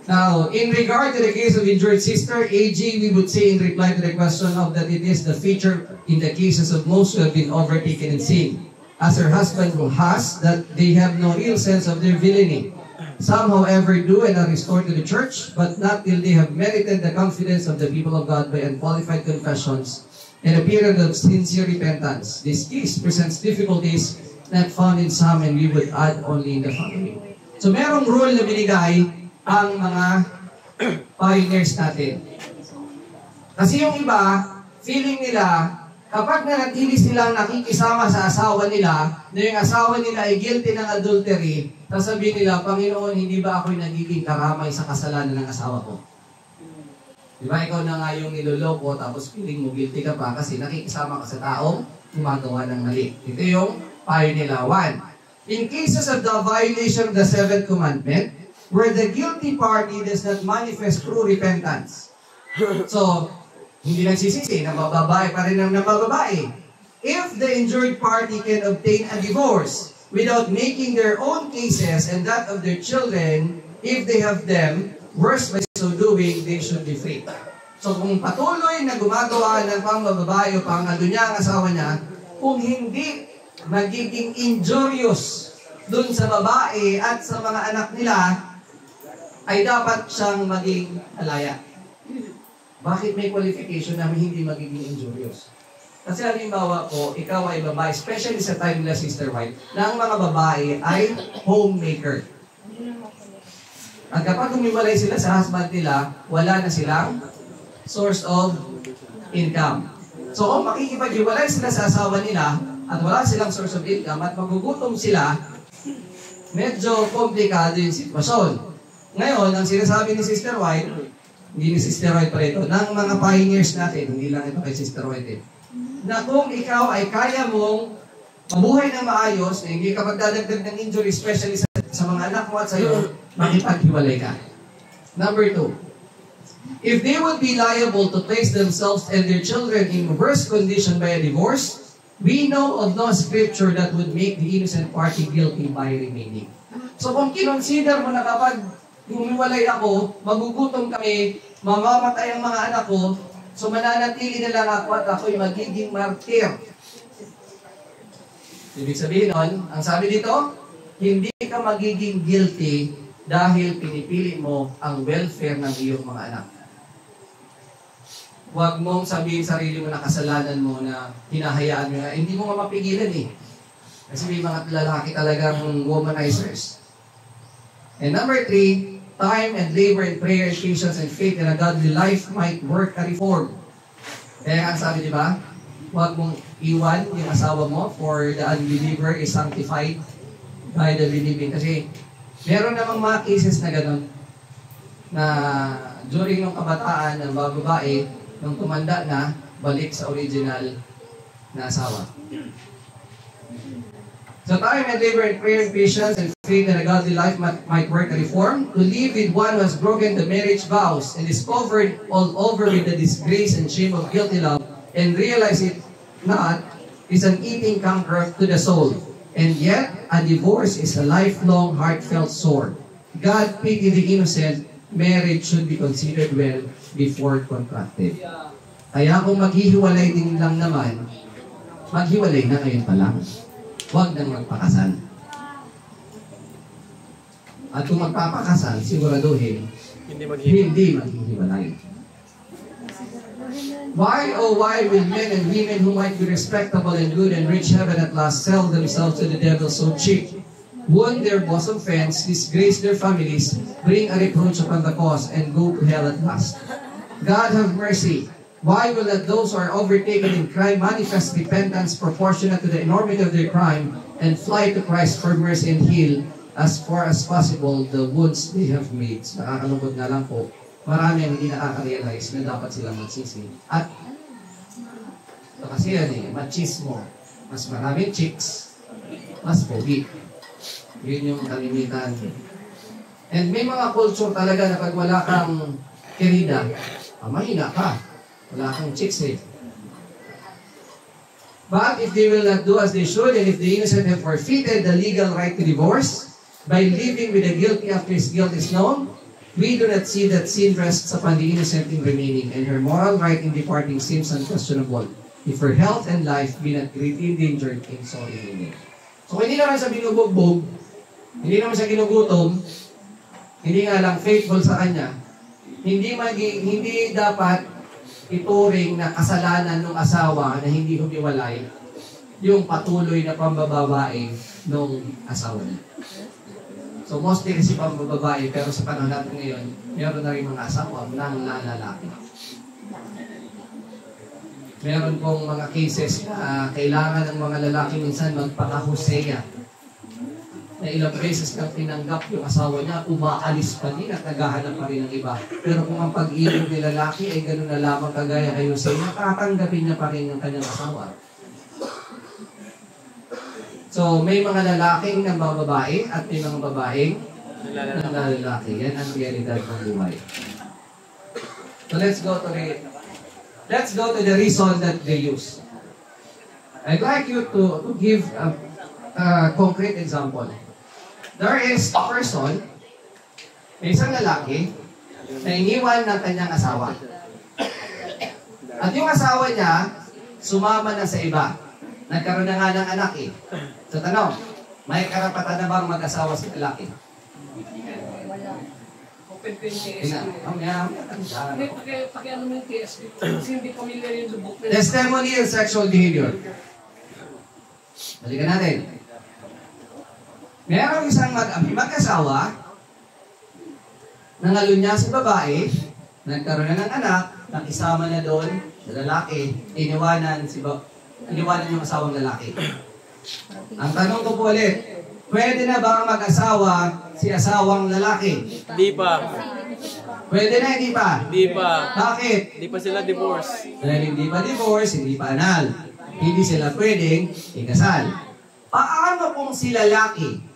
Now, in regard to the case of injured sister, AG, we would say in reply to the question of that it is the feature in the cases of most who have been overtaken in sin, as her husband who has, that they have no ill sense of their villainy. Some, however, do and are restored to the church, but not till they have merited the confidence of the people of God by unqualified confessions and a period of sincere repentance. This case presents difficulties not found in some, and we would add only in the following. So, merong rule na binigay ang mga pioneers natin. Kasi yung iba, feeling nila, kapag nanatili silang nakikisama sa asawa nila, na yung asawa nila ay guilty ng adultery, sasabihin nila, Panginoon, hindi ba ako'y nagiging karamay sa kasalanan ng asawa ko? Diba, ikaw na nga yung niloloko, tapos feeling mo guilty ka pa kasi nakikisama ka sa taong gumagawa ng mali. Ito yung payo nila. 1. In cases of the violation of the 7th commandment, where the guilty party does not manifest true repentance. So, hindi nagsisisi, nabababae pa rin ang nabababae. If the injured party can obtain a divorce without making their own cases and that of their children, if they have them, worse by so doing, they should be free. So, kung patuloy na gumagawa ng pangbababae o pangadunya ang asawa niya, kung hindi magiging injurious dun sa babae at sa mga anak nila, ay dapat siyang maging alaya. Bakit may qualification na hindi magiging injurious? Kasi halimbawa po, ikaw ay babae, especially sa time nila Sister White, na ang mga babae ay homemaker. At kapag humiwalay sila sa husband nila, wala na silang source of income. So kung makikipag-hiwalay sila sa asawa nila at wala silang source of income at magugutom sila, medyo komplikado yung sitwasyon. Ngayon, ang sinasabi ni Sister White, hindi ni Sister White pa ito, ng mga pioneers natin, hindi lang ito kay Sister White, na kung ikaw ay kaya mong mabuhay ng maayos, na hindi ka magdadagdag ng injury, especially sa mga anak mo at sa iyo, makipaghiwalay ka. Number 2, if they would be liable to place themselves and their children in worse condition by a divorce, we know of no scripture that would make the innocent party guilty by remaining. So kung kinonsider mo na kapag humiwalay ako, magugutom kami, mamamatay ang mga anak ko, so mananatili na lang ako at ako'y magiging martir. Ibig sabihin nun, ang sabi dito, hindi ka magiging guilty dahil pinipili mo ang welfare ng iyong mga anak. Huwag mong sabihin sarili mo na kasalanan mo na hinahayaan mo na, hindi mo nga mapigilan eh. Kasi may mga lalaki talagang womanizers. And number 3, time and labor and prayer, patience and faith in a godly life might work a reform. Kaya ang sabi, di ba? Huwag mong iwan yung asawa mo for the unbeliever is sanctified by the believing. Kasi meron namang mga cases na gano'n na during ng kabataan ng babae, nung tumanda na, balik sa original na asawa. So time and labor and prayer and patience and faith in a godly life might work a reform. To live with one who has broken the marriage vows and is covered all over with the disgrace and shame of guilty love and realize it not is an eating canker to the soul. And yet, a divorce is a lifelong heartfelt sore. God pity the innocent, marriage should be considered well before contracted. Kaya kung maghihiwalay din lang naman, maghiwalay na ngayon pa lang. Huwag nang magpakasal. At kung magpapakasal, siguraduhin, hindi maghihiwalay. Why, oh why will men and women who might be respectable and good and reach heaven at last sell themselves to the devil so cheap, wound their bosom friends, disgrace their families, bring a reproach upon the cause, and go to hell at last? God have mercy. Why will not those who are overtaken in crime manifest repentance proportionate to the enormity of their crime and fly to Christ for mercy and heal as far as possible the wounds they have made? Nakakalungkot nga lang po, marami ang hindi nakaka-realize na dapat silang magsisi. At ito kasi yan machismo. Mas maraming chicks, mas pogi. Yun yung kalimitan. And may mga culture talaga na pag wala kang kerida, mahina ka. Wala kang chicks eh. But if they will not do as they should, and if the innocent have forfeited the legal right to divorce by living with the guilty after his guilt is known, we do not see that sin rests upon the innocent in remaining, and her moral right in departing seems unquestionable, if her health and life be not greatly endangered in so remaining. So hindi naman sa binubugbog, hindi naman sa ginugutom, hindi nga lang faithful sa kanya, hindi dapat ituring na kasalanan ng asawa na hindi humiwalay yung patuloy na pambababae ng asawa niya. So mostly kasi pambababae, pero sa panahon natin ngayon, meron na rin mga asawa ng lalaki. Meron pong mga cases na kailangan ng mga lalaki minsan magpaka-Hosea na ilang beses kang tinanggap yung asawa niya, umaalis pa din at naghahanap pa rin ng iba. Pero kung ang pag-ibig ng lalaki ay gano'n na lamang kagaya kayo sa inyo, nakatanggapin niya pa rin ng kanyang asawa. So, may mga lalaking ng mga babae at may mga babaeng ng lalaki. Yan ang realidad ng buhay. So, let's go to the reason that they use. I'd like you to give a concrete example. There is a person, isang lalaki, na iniwan ng kanyang asawa. At yung asawa niya, sumama na sa iba. Nagkaroon na nga ng anak eh. So tanong, may karapatan na bang mag-asawa sa lalaki? Open ko yung TSB. Pakiano mo yung TSB. Kasi hindi familiar yung book. Testimony and sexual behavior. Balikan natin. Merong isang mag-asawa, nangalunya sa babae, nagkaroon na ng anak, nakisama na doon sa lalaki, iniwanan yung asawang lalaki. Ang tanong ko po ulit, pwede na ba mag-asawa si asawang lalaki? Di pa. Pwede na, hindi pa? Di pa. Bakit? Di pa sila divorce. Dahil hindi pa divorce, hindi pa anal. Hindi sila pwedeng ikasal. Paano kung si lalaki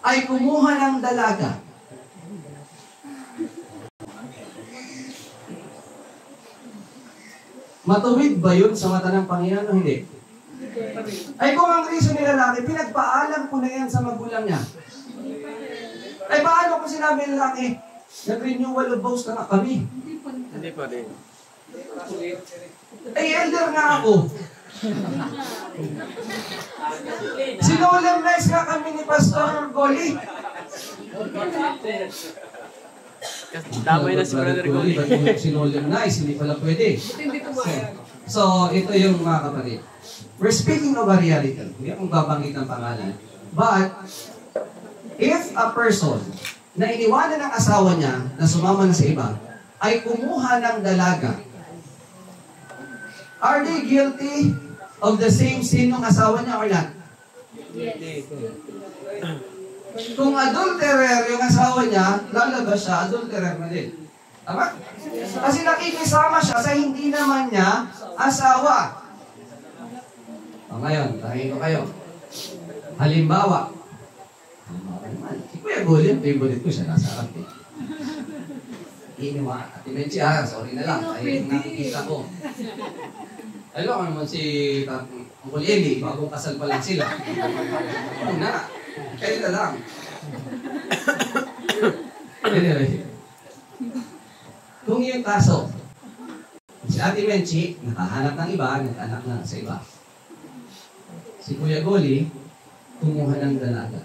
ay kumuha ng dalaga? Matuwid ba yun sa mata ng Panginoon o hindi? Ay kung ang reason ni lalaki, pinagpaalam ko na yan sa magulang niya. Ay paano kung sinabi ng lalaki, nag-renewal of vows na kami? Hindi pa din. Ay elder nga ako. Sinolemnize nga kami ni Pastor Goli. Damay na si Brother Goli. Sinolemnize, hindi pala pwede. Hindi pumayag. So, ito yung mga kapatid. We're speaking of a reality. Hindi akong babanggit ng pangalan. But, if a person na iniwanan ng asawa niya na sumama na sa iba, ay kumuha ng dalaga, are they guilty of the same sin ng asawa niya or not? Yes. Kung adulterer yung asawa niya, lalabas siya, adulterer na din. Tama? Kasi nakikisama siya sa hindi naman niya asawa. Ngayon, tangin ko kayo. Halimbawa naman, si Kuya Goli, favorite ko siya, nasa harap eh. Iniwa, Ate Menchi, sorry na lang, ay nakikita ko. Alam ko naman si Uncle Eli, bagong kasal pa lang sila. Na, kayo na lang. Anyway. Kung yung kaso, si Ate Menchi, nakahanap ng iba, nag-anak na sa iba. Si Kuya Goli, kumuha ng dalaga.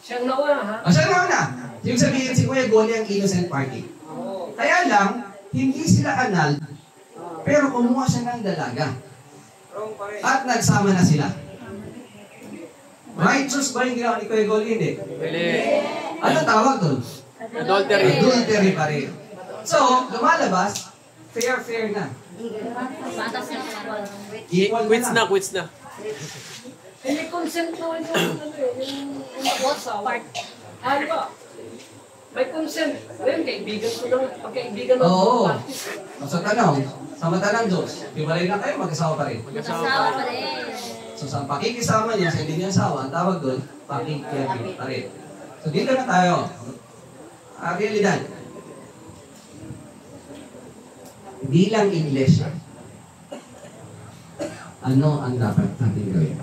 Siyang nauna, ha? O siya na. Yung sabihin si Kuya Goli ang innocent party. Oo. Kaya lang, hindi sila anal, pero kumuha siya ng dalaga. Wrong pa rin. At nagsama na sila. Righteous ba yung ginawa ni Kuya Goli? Hindi. Mali. Ano tawag doon? Adultery. Adultery pa rin. So, lumalabas, fair na. Equal Quits na, quits na. Eh, may consent naman yung asawa. Ano ba? May consent. Ngayon, kaibigan ko lang, pagkaibigan ng Oo. parties. Sa tanong, sa mata ng Diyos, hiwalay na kayo, mag-asawa pa rin. Asawa pa rin. So sa pakikisama niya sa hindi niya asawa, ang tawag doon, pakikiyabit pa rin. So dito na tayo. Realidad. Bilang iglesia, ano ang dapat natin gawin?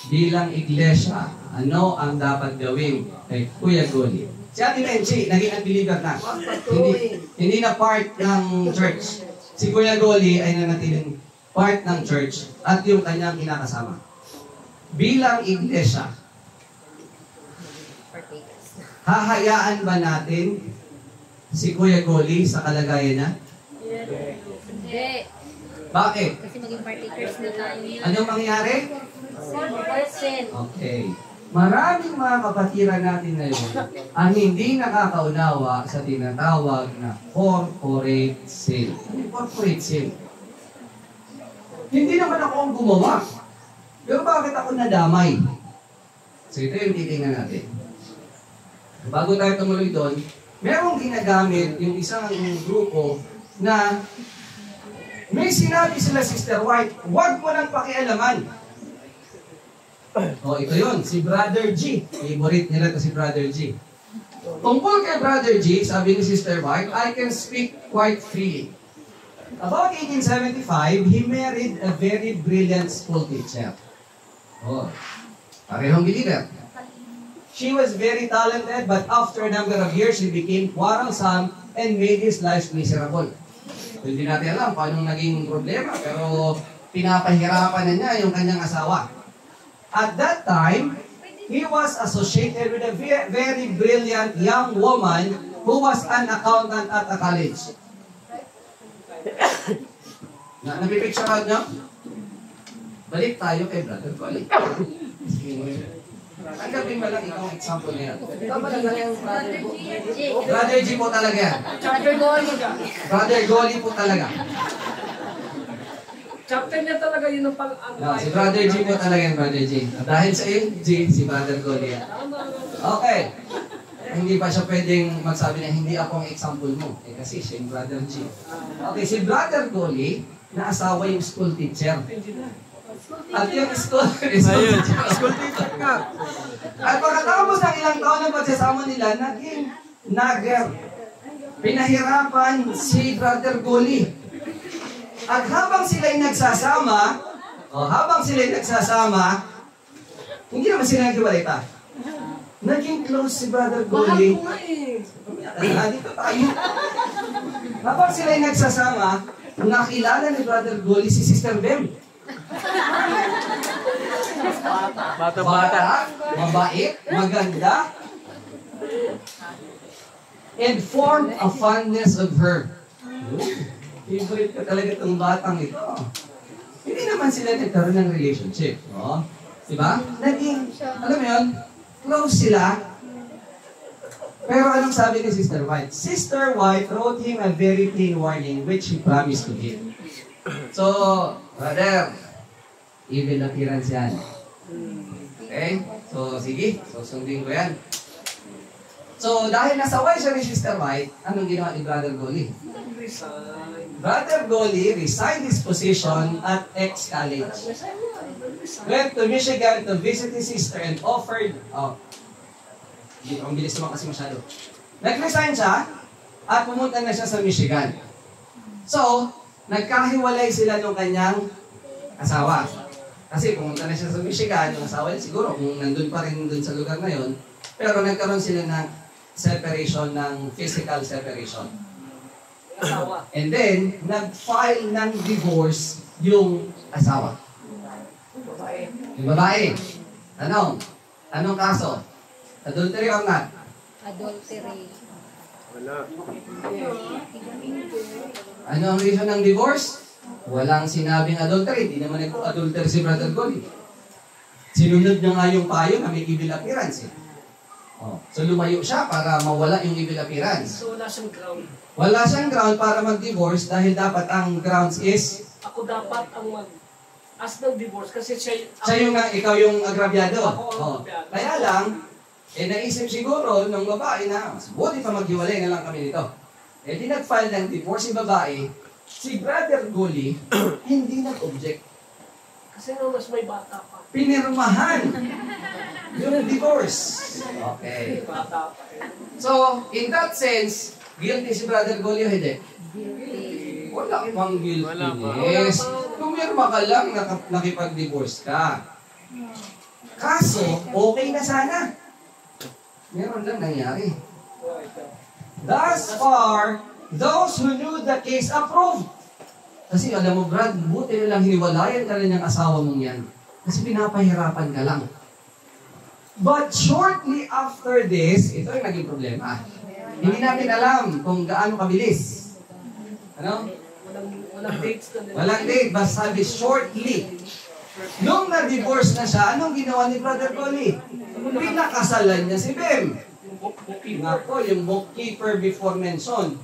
Bilang iglesia, ano ang dapat gawin kay Kuya Goli? Si Ate Menchi, naging unbeliever na. Hindi na part ng church. Si Kuya Goli ay nanatiling part ng church at yung kanyang kinakasama. Bilang iglesia, hahayaan ba natin si Kuya Goli sa kalagayan niya? Hindi. Bakit? Kasi maging partakers na tayo yun. Anong mangyari? Sin. Okay. Maraming mga kapatiran natin ngayon ang hindi nakakaunawa sa tinatawag na corporate sin. Ano yung corporate sin? Hindi naman ako ang gumawa. Pero bakit ako nadamay? So ito yung titingnan natin. Bago tayo tumuloy doon, merong ginagamit yung isang grupo na may sinabi sila, Sister White, huwag mo nang pakialaman. O, ito yun, si Brother G. Favorite nila ito si Brother G. Tungkol kay Brother G, sabi ni Sister White, I can speak quite freely. About 1875, he married a very brilliant school teacher. Oh, parehong believer. She was very talented, but after a number of years, she became quarrelsome and made his life miserable. Hindi natin alam paano naging problema, pero pinapahirapan na niya yung kanyang asawa. At that time, he was associated with a very brilliant young woman who was an accountant at a college. Napipicture out nyo? Balik tayo kay Brother Goli. Tanggapin ba lang ikaw ang example niya? Ikaw ba lang yung Brother Goli? Brother G po talaga yan. Brother Goli. Brother Goli po talaga. Chapter niya talaga yun ang Si Brother G po talaga yan, Brother G. At dahil sa iyo, G, si Brother Goli yan. Okay. Hindi pa siya pwedeng magsabi na hindi ako ang example mo. Kasi siya yung Brother G. Okay, si Brother Goli, naasawa yung school teacher. At yung school teacher ka. At pagkatapos ng ilang taon ng pagsasama nila, naging nagger. Pinahirapan si Brother Goli. At habang sila'y nagsasama, hindi naman sila naghiwalay pa. Naging close si Brother Goli. Mahal ko nga eh. Dito tayo. Habang sila'y nagsasama, nakilala ni Brother Goli si Sister Bem. Bata-bata. Mabait, maganda, and formed a fondness of her. Favorite ko talaga itong batang ito. Hindi naman sila nagkaroon ng relationship. No? Diba? Naging, alam mo yun, close sila. Pero anong sabi ni Sister White? Sister White wrote him a very plain warning which he promised to give. So, brother, evil appearance yan. Okay? So, sige. So, sundin ko yan. So, dahil nasaway siya ni Sister White, anong ginawa ni Brother Goli? Brother Goli resigned his position at X College. Went to Michigan to visit his sister and offered, ang bilis naman kasi masyado. Nag-resign siya at pumunta na siya sa Michigan. So, nagkahiwalay sila nung kanyang asawa. Kasi pumunta na siya sa Michigan, yung asawa niya siguro kung nandun pa rin dun sa lugar na yon. Pero nagkaroon sila ng separation, ng physical separation. Asawa. And then, nag-file ng divorce yung asawa. Yung babae. Anong kaso? Adultery or not? Adultery. Ano ang reason ng divorce? Walang sinabing adultery. Di naman nag-adultery si Brother Golly. Sinunod niya nga yung payo na may evil appearance. So lumayo siya para mawala yung evil appearance. So wala siyang ground. Wala siyang ground para mag-divorce dahil dapat ang grounds is Ako dapat ang mag-ask ng divorce kasi ikaw yung agrabyado. Ako ang agrabyado. Kaya lang, naisip siguro ng babae na, buti pa maghiwalay na lang kami nito. Di nag-file ng divorce yung babae, si Brother Golly, hindi nag-object. Kasi nung mas may bata pa. Pinirmahan yung divorce. Okay. Bata pa. So, in that sense, guilty si Brother Golly o hindi? Wala pang guiltiness. Pumirma ka lang, nakipag-divorce ka. Kaso, okay na sana. Meron lang nangyari. Thus far, those who knew the case approved. Kasi alam mo, Brad, buti na lang hiniwalayan ka rin ng asawa mong yan. Kasi pinapahirapan ka lang. But shortly after this, ito yung naging problema. Hindi natin alam kung gaano kabilis. Ano? Walang dates na nila. Walang date, basta sabi shortly. Nung na-divorce na siya, anong ginawa ni Brother Golly? Pinakasalan niya si Bem. Nako, yung bookkeeper before mentioned.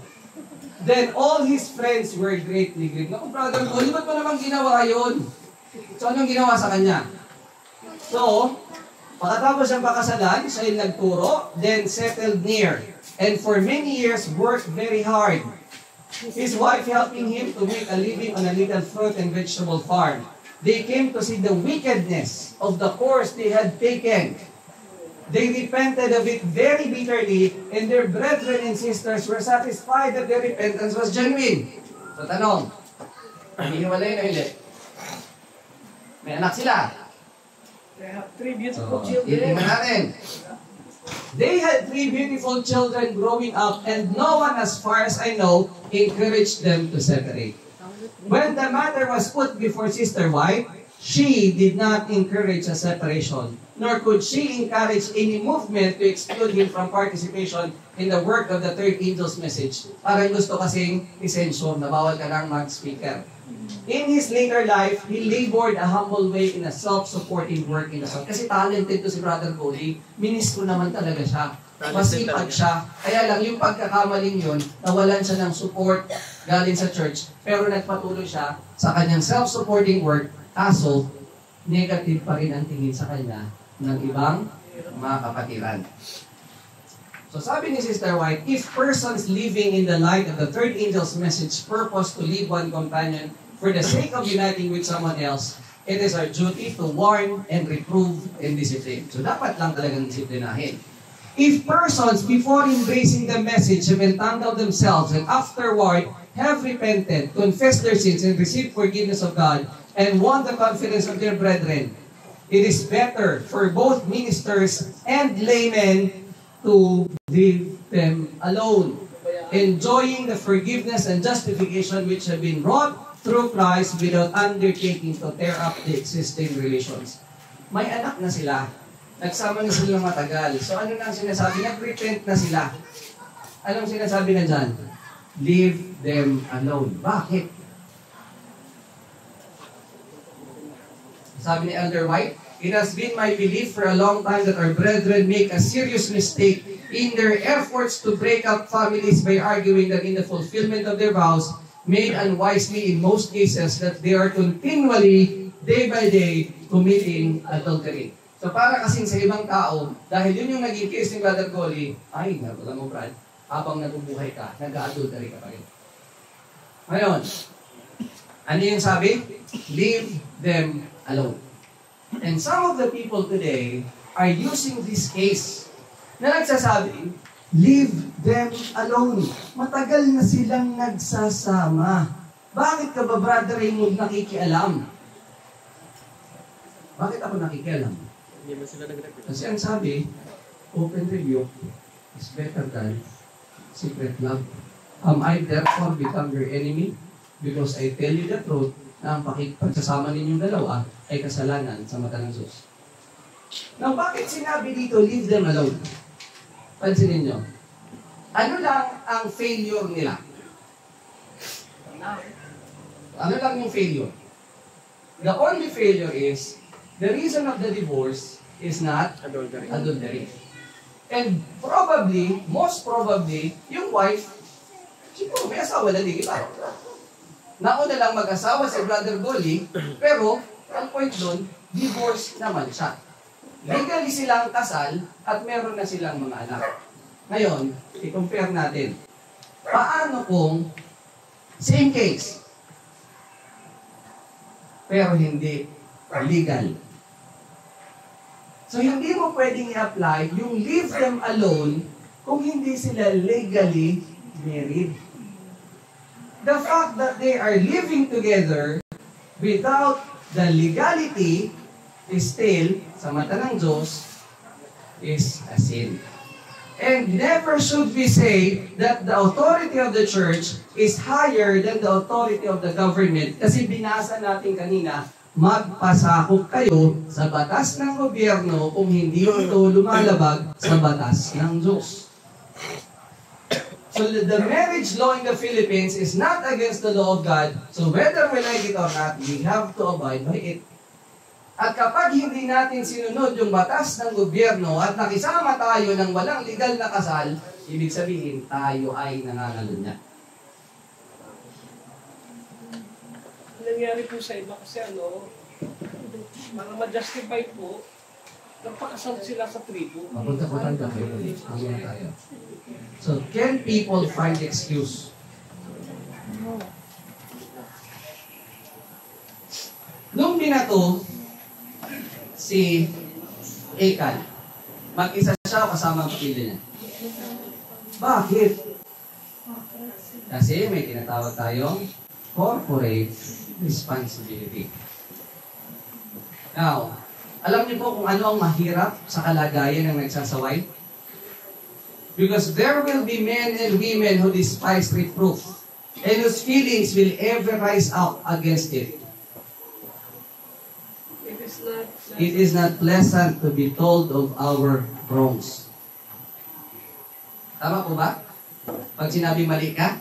Then all his friends were greatly grieved. Naku, Brother Golly, ba't mo naman ginawa yun? So, anong ginawa sa kanya? So, pagkatapos siyang pakasalan, siya yung nagturo, then settled near. And for many years, worked very hard. His wife helping him to make a living on a little fruit and vegetable farm. They came to see the wickedness of the course they had taken. They repented of it very bitterly, and their brethren and sisters were satisfied that their repentance was genuine. So tanong, hihiwalay na hindi? May anak sila. They have 3 beautiful So, children. titingnan natin. They had 3 beautiful children growing up, and no one, as far as I know, encouraged them to separate. When the matter was put before Sister White, she did not encourage a separation, nor could she encourage any movement to exclude him from participation in the work of the third angel's message. Parang gusto kasing isensure na bawal ka nang mag-speaker. In his later life, he labored a humble way in a self-supporting work in the South. Kasi talented to si Brother Golly. Ministro naman talaga siya. Masipag siya. Kaya lang yung pagkakamaling yun, nawalan siya ng support galing sa church. Pero nagpatuloy siya sa kanyang self-supporting work. Kaso, negative pa rin ang tingin sa kanya ng ibang mga kapatiran. So sabi ni Sister White, if persons living in the light of the third angel's message purpose to leave one companion for the sake of uniting with someone else, it is our duty to warn and reprove and discipline. So dapat lang talagang disiplinahin. If persons before embracing the message have entangled themselves and afterward have repented, confessed their sins, and received forgiveness of God, and won the confidence of their brethren, it is better for both ministers and laymen to leave them alone, enjoying the forgiveness and justification which have been wrought through Christ without undertaking to tear up the existing relations. May anak na sila. Nagsama na sila matagal. So ano na ang sinasabi? Nag-repent na sila. Anong sinasabi na dyan? Leave them alone. Bakit? Sabi ni Elder White, it has been my belief for a long time that our brethren make a serious mistake in their efforts to break up families by arguing that in the fulfillment of their vows, made unwisely in most cases, that they are continually, day by day, committing adultery. So para kasing sa ibang tao, dahil yun yung naging case ni Brother Golly, ay, alam mo Brad, habang nabubuhay ka, nag-adultery ka pa rin. Ngayon, ano yung sabi? Leave them alone. And some of the people today are using this case na nagsasabi, leave them alone. Matagal na silang nagsasama. Bakit ka ba, Brother Raymond, nakikialam? Bakit ako nakikialam? Hindi man sila nag-record. Kasi ang sabi, open rebuke is better than secret love. Am I therefore become your enemy? Because I tell you the truth, na ang pagsasama ninyong dalawa ay kasalanan sa mata ng Diyos. Now, bakit sinabi dito, leave them alone? Pansinin nyo. Ano lang ang failure nila? Ano lang yung failure? The only failure is, the reason of the divorce is not adultery. And probably, most probably, yung wife, siguro may asawa na din iba. Nauna lang mag-asawa si Brother Golly, pero ang point doon, divorce naman siya. Legally silang kasal at meron na silang mga anak. Ngayon, i-compare natin. Paano kung same case, pero hindi legal? So, hindi mo pwedeng i-apply yung leave them alone kung hindi sila legally married. The fact that they are living together without the legality is still, sa mata ng Diyos, is a sin. And never should we say that the authority of the church is higher than the authority of the government. Kasi binasa natin kanina, magpasakop kayo sa batas ng gobyerno kung hindi ito lumalabag sa batas ng Diyos. So the marriage law in the Philippines is not against the law of God. So whether we like it or not, we have to abide by it. At kapag hindi natin sinunod yung batas ng gobyerno at nakisama tayo ng walang legal na kasal, ibig sabihin tayo ay nangangalunya. Nangyari po sa iba kasi para ma-justify po, nagpakasal sila sa tribo. Mapunta po tayo tayo. So, can people find excuse? Nung binato si Achan, mag-isa siya o kasama ang pamilya niya? Bakit? Kasi may tinatawag tayong corporate responsibility. Now, alam niyo po kung ano ang mahirap sa kalagayan ng nagsasaway? Because there will be men and women who despise reproof and whose feelings will ever rise up against it. It is not pleasant to be told of our wrongs. Tama po ba? Pag sinabi mali ka?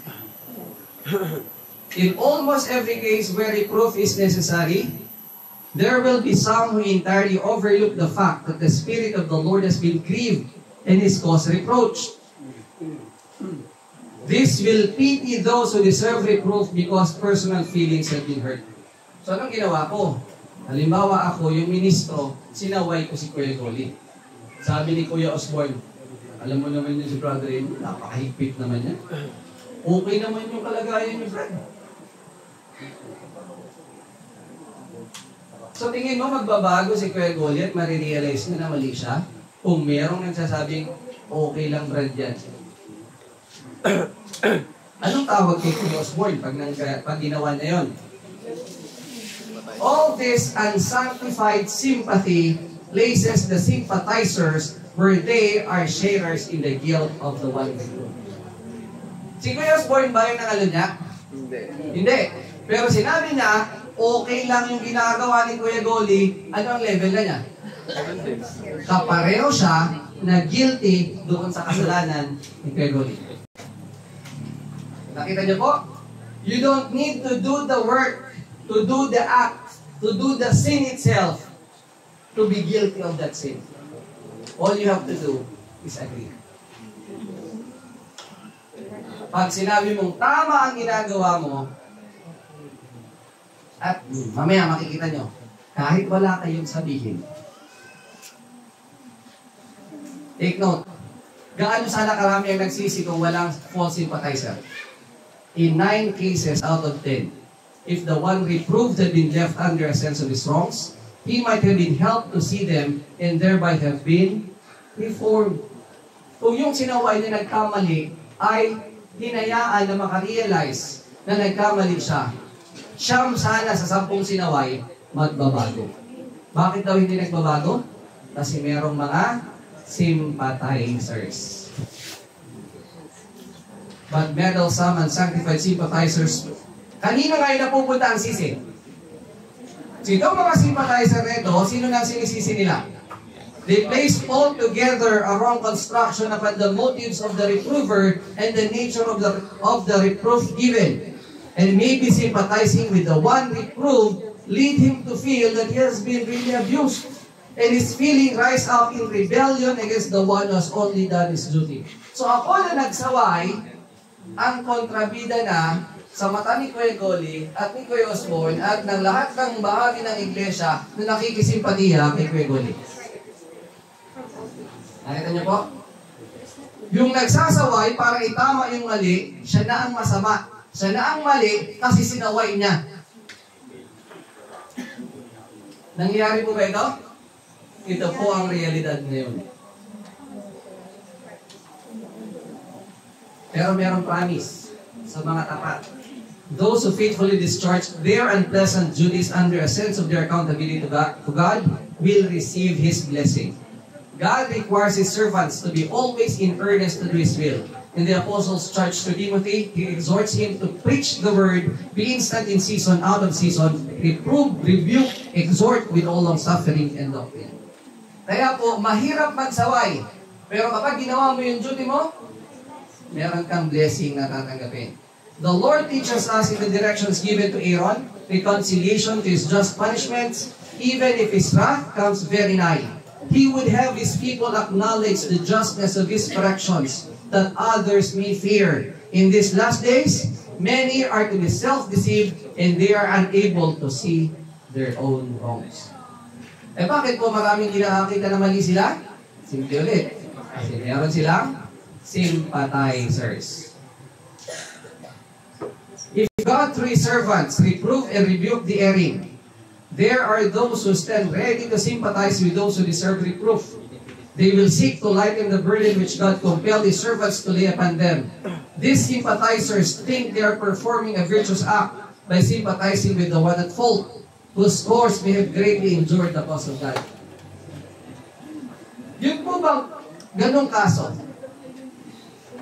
In almost every case where reproof is necessary, there will be some who entirely overlook the fact that the Spirit of the Lord has been grieved and is caused reproach. This will pity those who deserve reproof because personal feelings have been hurt. So anong ginawa ko? Halimbawa ako, yung ministro, sinaway ko si Kuya Golly. Sabi ni Kuya Osborne, alam mo naman yun si Brother Amy, napakahigpit naman yan. Okay naman yung kalagayan niyo, Brad. So tingin mo magbabago si Kuya Golly at marirealize na mali siya? Kung merong nagsasabing, okay lang Brad yan. Anong tawag kay Kuya Osborne pag ginawa niya yun? All this unsanctified sympathy places the sympathizers where they are sharers in the guilt of the one who. Si Kuya Osborne ba yung nangalo niya? Hindi. Pero sinabi niya, okay lang yung ginagawa ni Kuya Golly, ano ang level na niya? Kapareho siya na guilty doon sa kasalanan ni Kuya Golly. Nakita niyo po? You don't need to do the work, to do the act, to do the sin itself, to be guilty of that sin. All you have to do is agree. Pag sinabi mong tama ang ginagawa mo, at mamaya makikita nyo, kahit wala kayong sabihin. Take note, gaano sana karami ang nagsisi kung walang false sympathizer? In 9 cases out of 10, if the one reproved had been left under a sense of his wrongs, he might have been helped to see them and thereby have been reformed. Kung yung sinaway na nagkamali ay hinayaan na makarealize na nagkamali siya, siyam sana sa 10 sinaway, magbabago. Bakit daw hindi nagbabago? Kasi merong mga sympathizers. But meddlesome and sanctified sympathizers, kanino nga yung napupunta ang sisi? Sino mga sympathizer nito? Sino nang sinisisi nila? They place all together a wrong construction upon the motives of the reprover and the nature of the reproof given. And maybe sympathizing with the one reproved lead him to feel that he has been really abused. And his feeling rise up in rebellion against the one who has only done his duty. So ako na nagsaway, ang kontrabida na sa mata ni Kuya Goli at ni Kuya Osborne at ng lahat ng bahagi ng iglesia na nakikisimpatiya kay Kuya Goli. Nakita niyo po? Yung nagsasaway para itama yung mali, siya na ang masama. Siya na ang mali kasi sinaway niya. Nangyayari po ba ito? Ito po ang realidad ngayon. Pero merong promise sa mga tapat. Those who faithfully discharge their unpleasant duties under a sense of their accountability to God will receive His blessing. God requires His servants to be always in earnest to do His will. In the Apostles' charge to Timothy, he exhorts him to preach the word, be instant in season, out of season, reprove, rebuke, exhort with all long suffering and doctrine. Kaya po, mahirap magsaway. Pero kapag ginawa mo yung duty mo, meron kang blessing na tatanggapin. The Lord teaches us in the directions given to Aaron, reconciliation to his just punishments, even if his wrath comes very nigh. He would have his people acknowledge the justness of his corrections, that others may fear. In these last days, many are to be self-deceived, and they are unable to see their own wrongs. Eh bakit po maraming kinakakita na mali sila? Simple ulit. Kasi meron silang sympathizers. If God through His servants reprove and rebuke the erring, there are those who stand ready to sympathize with those who deserve reproof. They will seek to lighten the burden which God compelled His servants to lay upon them. These sympathizers think they are performing a virtuous act by sympathizing with the one at fault, whose course may have greatly endured the cause of God. Yun po bang ganong kaso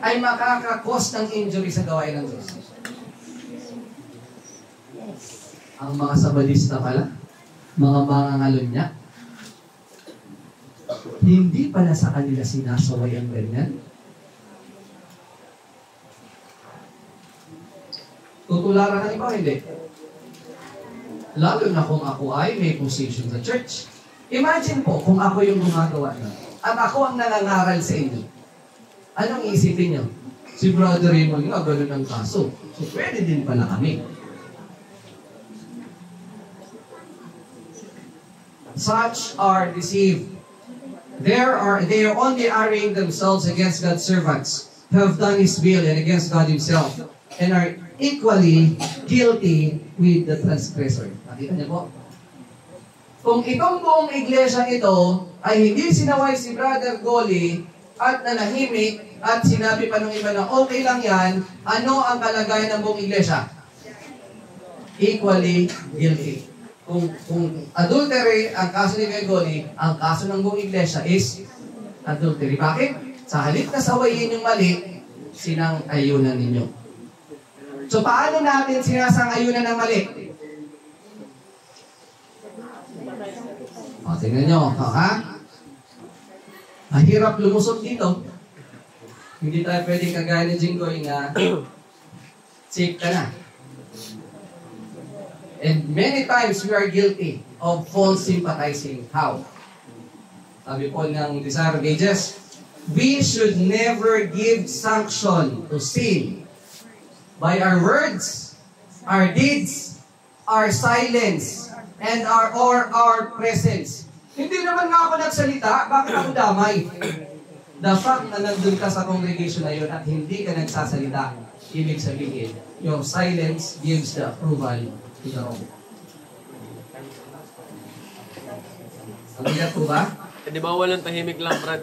ay makakakos ng injury sa gawain ng Diyos? Ang mga sabadista pala, mga mangangalon niya, hindi pala sa kanila sinasaway ang ganyan. Tutularan na iba, hindi. Lalo na kung ako ay may position sa church. Imagine po kung ako yung gumagawa na at ako ang nangangaral sa inyo. Anong isipin niyo? Si Brother Raymond nga, gano'n ang kaso. So, pwede din pala kami. Such are deceived. They are only arraying themselves against God's servants, who have done His will and against God Himself, and are equally guilty with the transgressor. Nakita niyo po? Kung itong buong iglesia ito ay hindi sinaway si Brother Goli at nanahimik at sinabi pa ng iba na okay lang yan, ano ang kalagayan ng buong iglesia? Equally guilty. Kung adultery ang kaso ni Goli, ang kaso ng buong iglesia is adultery. Bakit? Sa halip na sawayin yung mali, sinang-ayunan ninyo. So paano natin sinasang-ayunan ng mali? O, tingnan nyo. Ha? Mahirap lumusot dito. Hindi tayo pwedeng kagaya ni Jinggoy nga sick ka na. And many times we are guilty of false sympathizing. How? Sabi po ng Desire of Ages, we should never give sanction to sin by our words, our deeds, our silence, and our presence. Hindi naman nga ako nagsalita, bakit ako damay? The fact na nandun ka sa congregation na yun at hindi ka nagsasalita, ibig sabihin, your silence gives the approval to the wrong. Ang hirap po ba? Hindi ba walang tahimik lang, Brad?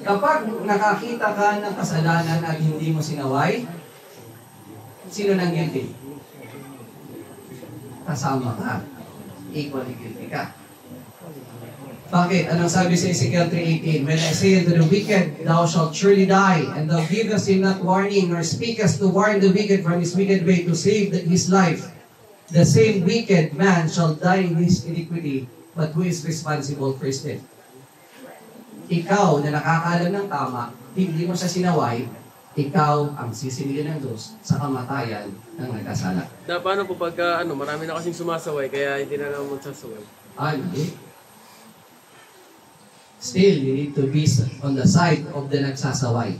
Kapag nakakita ka ng kasalanan at hindi mo sinaway, sino nang guilty? Kasama ka. Equally guilty ka. Bakit? Anong sabi sa Ezekiel 3:18? When I say unto the wicked, thou shalt surely die, and thou givest him not warning, nor speakest to warn the wicked from his wicked way to save his life, the same wicked man shall die in his iniquity, but who is responsible for his death? Ikaw na nakakaalam ng tama, hindi mo siya sinaway, ikaw ang sisilingin ng Diyos sa kamatayan ng nagkasala. Paano po pagka marami na kasing sumasaway kaya hindi na naman magsasaway? Hindi. Still, you need to be on the side of the nagsasaway.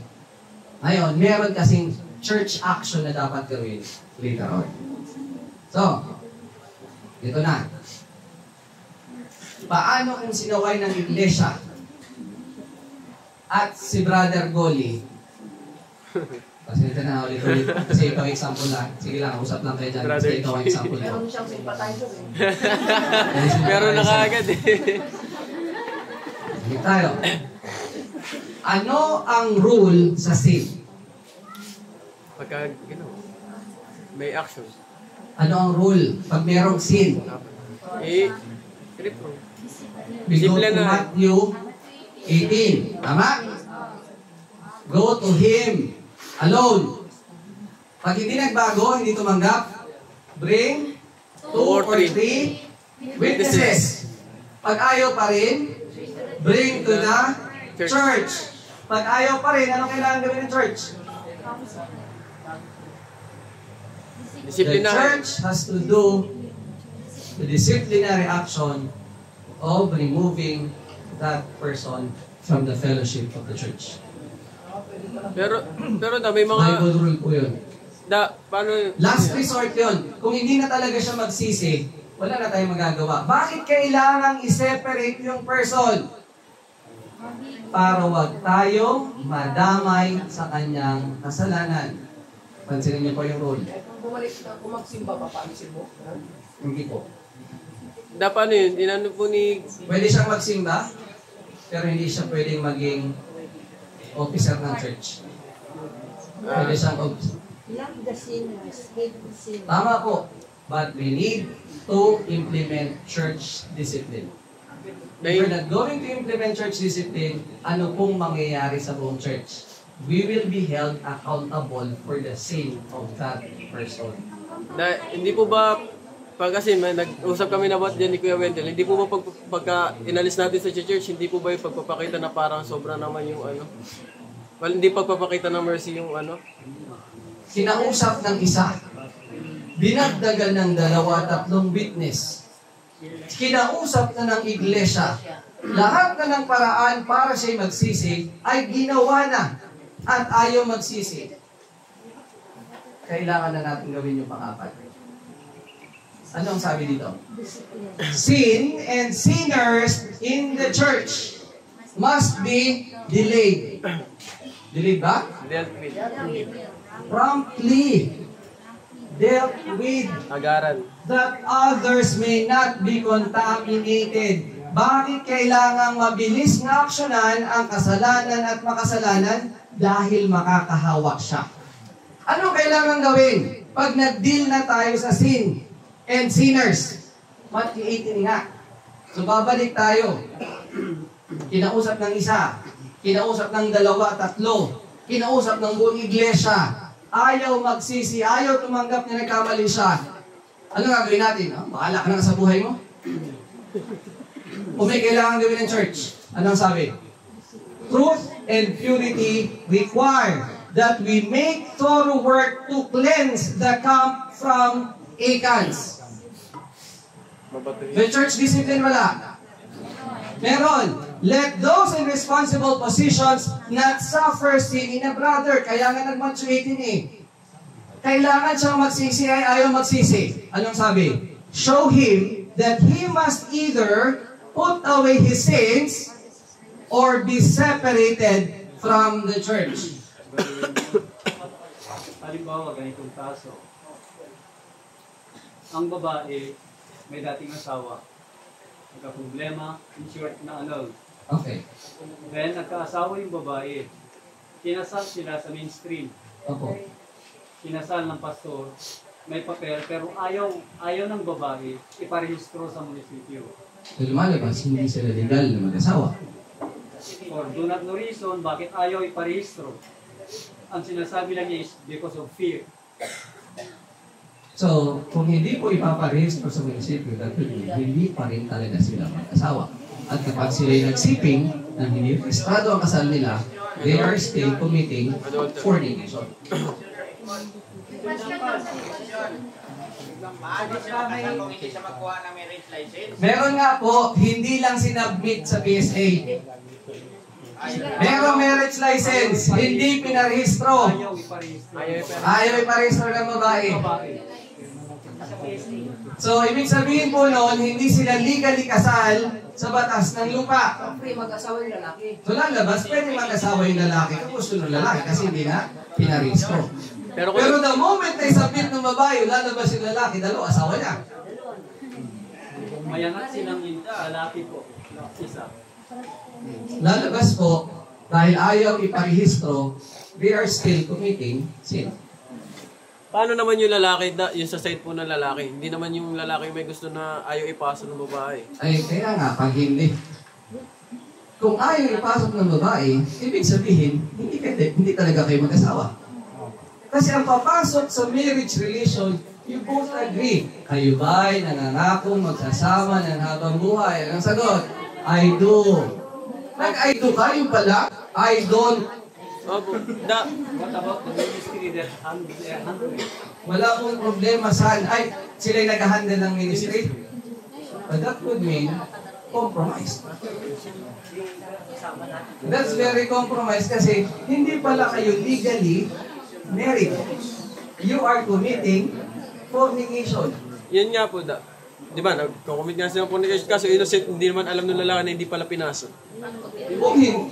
Ngayon, meron kasing church action na dapat gawin later on. So, ito na. Paano kung sinaway ng iglesia at si Brother Goli? Kasi ito na ulit-ulit. Kasi ikaw example lang. Sige lang, usap lang kayo dyan. Kasi ikaw example lang. Meron siyang sympathizer eh. Pero nakagad eh. Sige tayo. Ano ang rule sa sin? Pagka, may action. Ano ang rule pag merong sin? Trip mo. We go Simple to na. Matthew 18. Tama? Go to Him alone. Pag hindi nagbago, hindi tumanggap, bring 2 or 3 witnesses. Pag ayaw pa rin, bring to the church. Pag ayaw pa rin, anong kailangan gawin ng church? The Disiplinahan. church has to do the disciplinary action of removing that person from the fellowship of the church. Pero may mga Bible rule po yun. paano Last resort yun. Kung hindi na talaga siya magsisi, wala na tayong magagawa. Bakit kailangang i-separate yung person? Para wag tayong madamay sa kanyang kasalanan. Pansinin niyo po yung rule. Kung magsimba, papaalisin mo? Hindi po. paano yun? Inano po ni Pwede siyang magsimba, pero hindi siya pwedeng maging officer ng church. Pwede siyang Love the sinners, hate the sinners. Tama po. But we need to implement church discipline. If we're not going to implement church discipline, ano pong mangyayari sa buong church? We will be held accountable for the sin of that person. hindi po ba kasi nag-usap kami na about dyan ni Kuya Wendell, hindi po ba pagka inalis natin sa church, hindi po ba yung pagpapakita na parang sobra naman yung hindi pagpapakita ng mercy yung Kinausap ng isa, dinagdagan ng 2-3 witness, kinausap na ng iglesia, lahat na ng paraan para siya magsisi ay ginawa na at ayaw magsisi. Kailangan na natin gawin yung pang-apat. Ano ang sabi dito? Sin and sinners in the church must be delayed. Delayed ba? Promptly dealt with, agaran. that others may not be contaminated. Bakit kailangang mabilis na aksyonan ang kasalanan at makasalanan? Dahil makakahawa siya. Ano kailangan gawin pag nag-deal na tayo sa sin and sinners? Matthew 18 nga. So babalik tayo. Kinausap ng isa, kinausap ng 2-3, kinausap ng buong iglesia. Ayaw magsisi, ayaw tumanggap na nagkamali siya. Ano gagawin natin? Bahala ka na sa buhay mo. Kung may kailangan gawin ng church, anong sabi? Truth and purity require that we make thorough work to cleanse the camp from Acans. May church discipline wala? Meron. Let those in responsible positions not suffer sin in a brother. Kaya nga nag-Matthew 18 eh. Kailangan siyang magsisi ay ayaw magsisi. Anong sabi? Show him that he must either put away his sins or be separated from the church. Halimbawa, ganitong kaso. Ang babae, may dating asawa. Nagka-problema, in short, na annulled. Okay. Then, nagkaasawa yung babae. Kinasal sila sa mainstream. Opo. Kinasal ng pastor may papel, pero ayaw ng babae iparehistro sa munisipyo. So lumalabas, hindi sila legal na mag-asawa. Or do not know reason, bakit ayaw iparehistro? Ang sinasabi lang niya is because of fear. So, kung hindi po ipaparehistro sa munisipyo, that will mean hindi pa rin talaga sila mag-asawa. At kapag sila'y nagsiping na hindi registrado ang kasal nila, they are still committing fornication. Meron nga po, hindi lang sinubmit sa PSA. Merong marriage license, hindi pinarehistro. Ayaw iparehistro ng babae. So, ibig sabihin po noon, hindi sila legally kasal sa batas ng lupa. Mag-asawa yung lalaki. So, lalabas, pwede mag-asawa yung lalaki kung gusto ng lalaki kasi hindi na pinarehistro. Pero the moment na isabit ng babae, lalabas yung lalaki, dalawa asawa niya. Mayangat silang lalaki po. Isa. Lalabas po, dahil ayaw iparehistro, they are still committing sin. Paano naman yung lalaki, yung sa side po ng lalaki? Hindi naman yung lalaki may gusto na ayaw ipasok ng babae. Ay, kaya nga, pag hindi. Kung ayaw ipasok ng babae, ibig sabihin, hindi talaga kayo mag-asawa. Kasi ang papasok sa marriage relation, you both agree. Kayo ba'y nangangakong magsasama ng habang buhay? Ang sagot, I do. Nag-I do kayo pala? I don't. Opo. What about the ministry that handle it? Wala pong problema saan. Ay, sila'y nag-handle ng ministry. But that would mean compromise. That's very compromise kasi hindi pala kayo legally married. You are committing fornication. Yan nga po, di ba, nagko-commit nga sila ng fornication kasi innocent, hindi naman alam ng lalaki na hindi pala pinasok.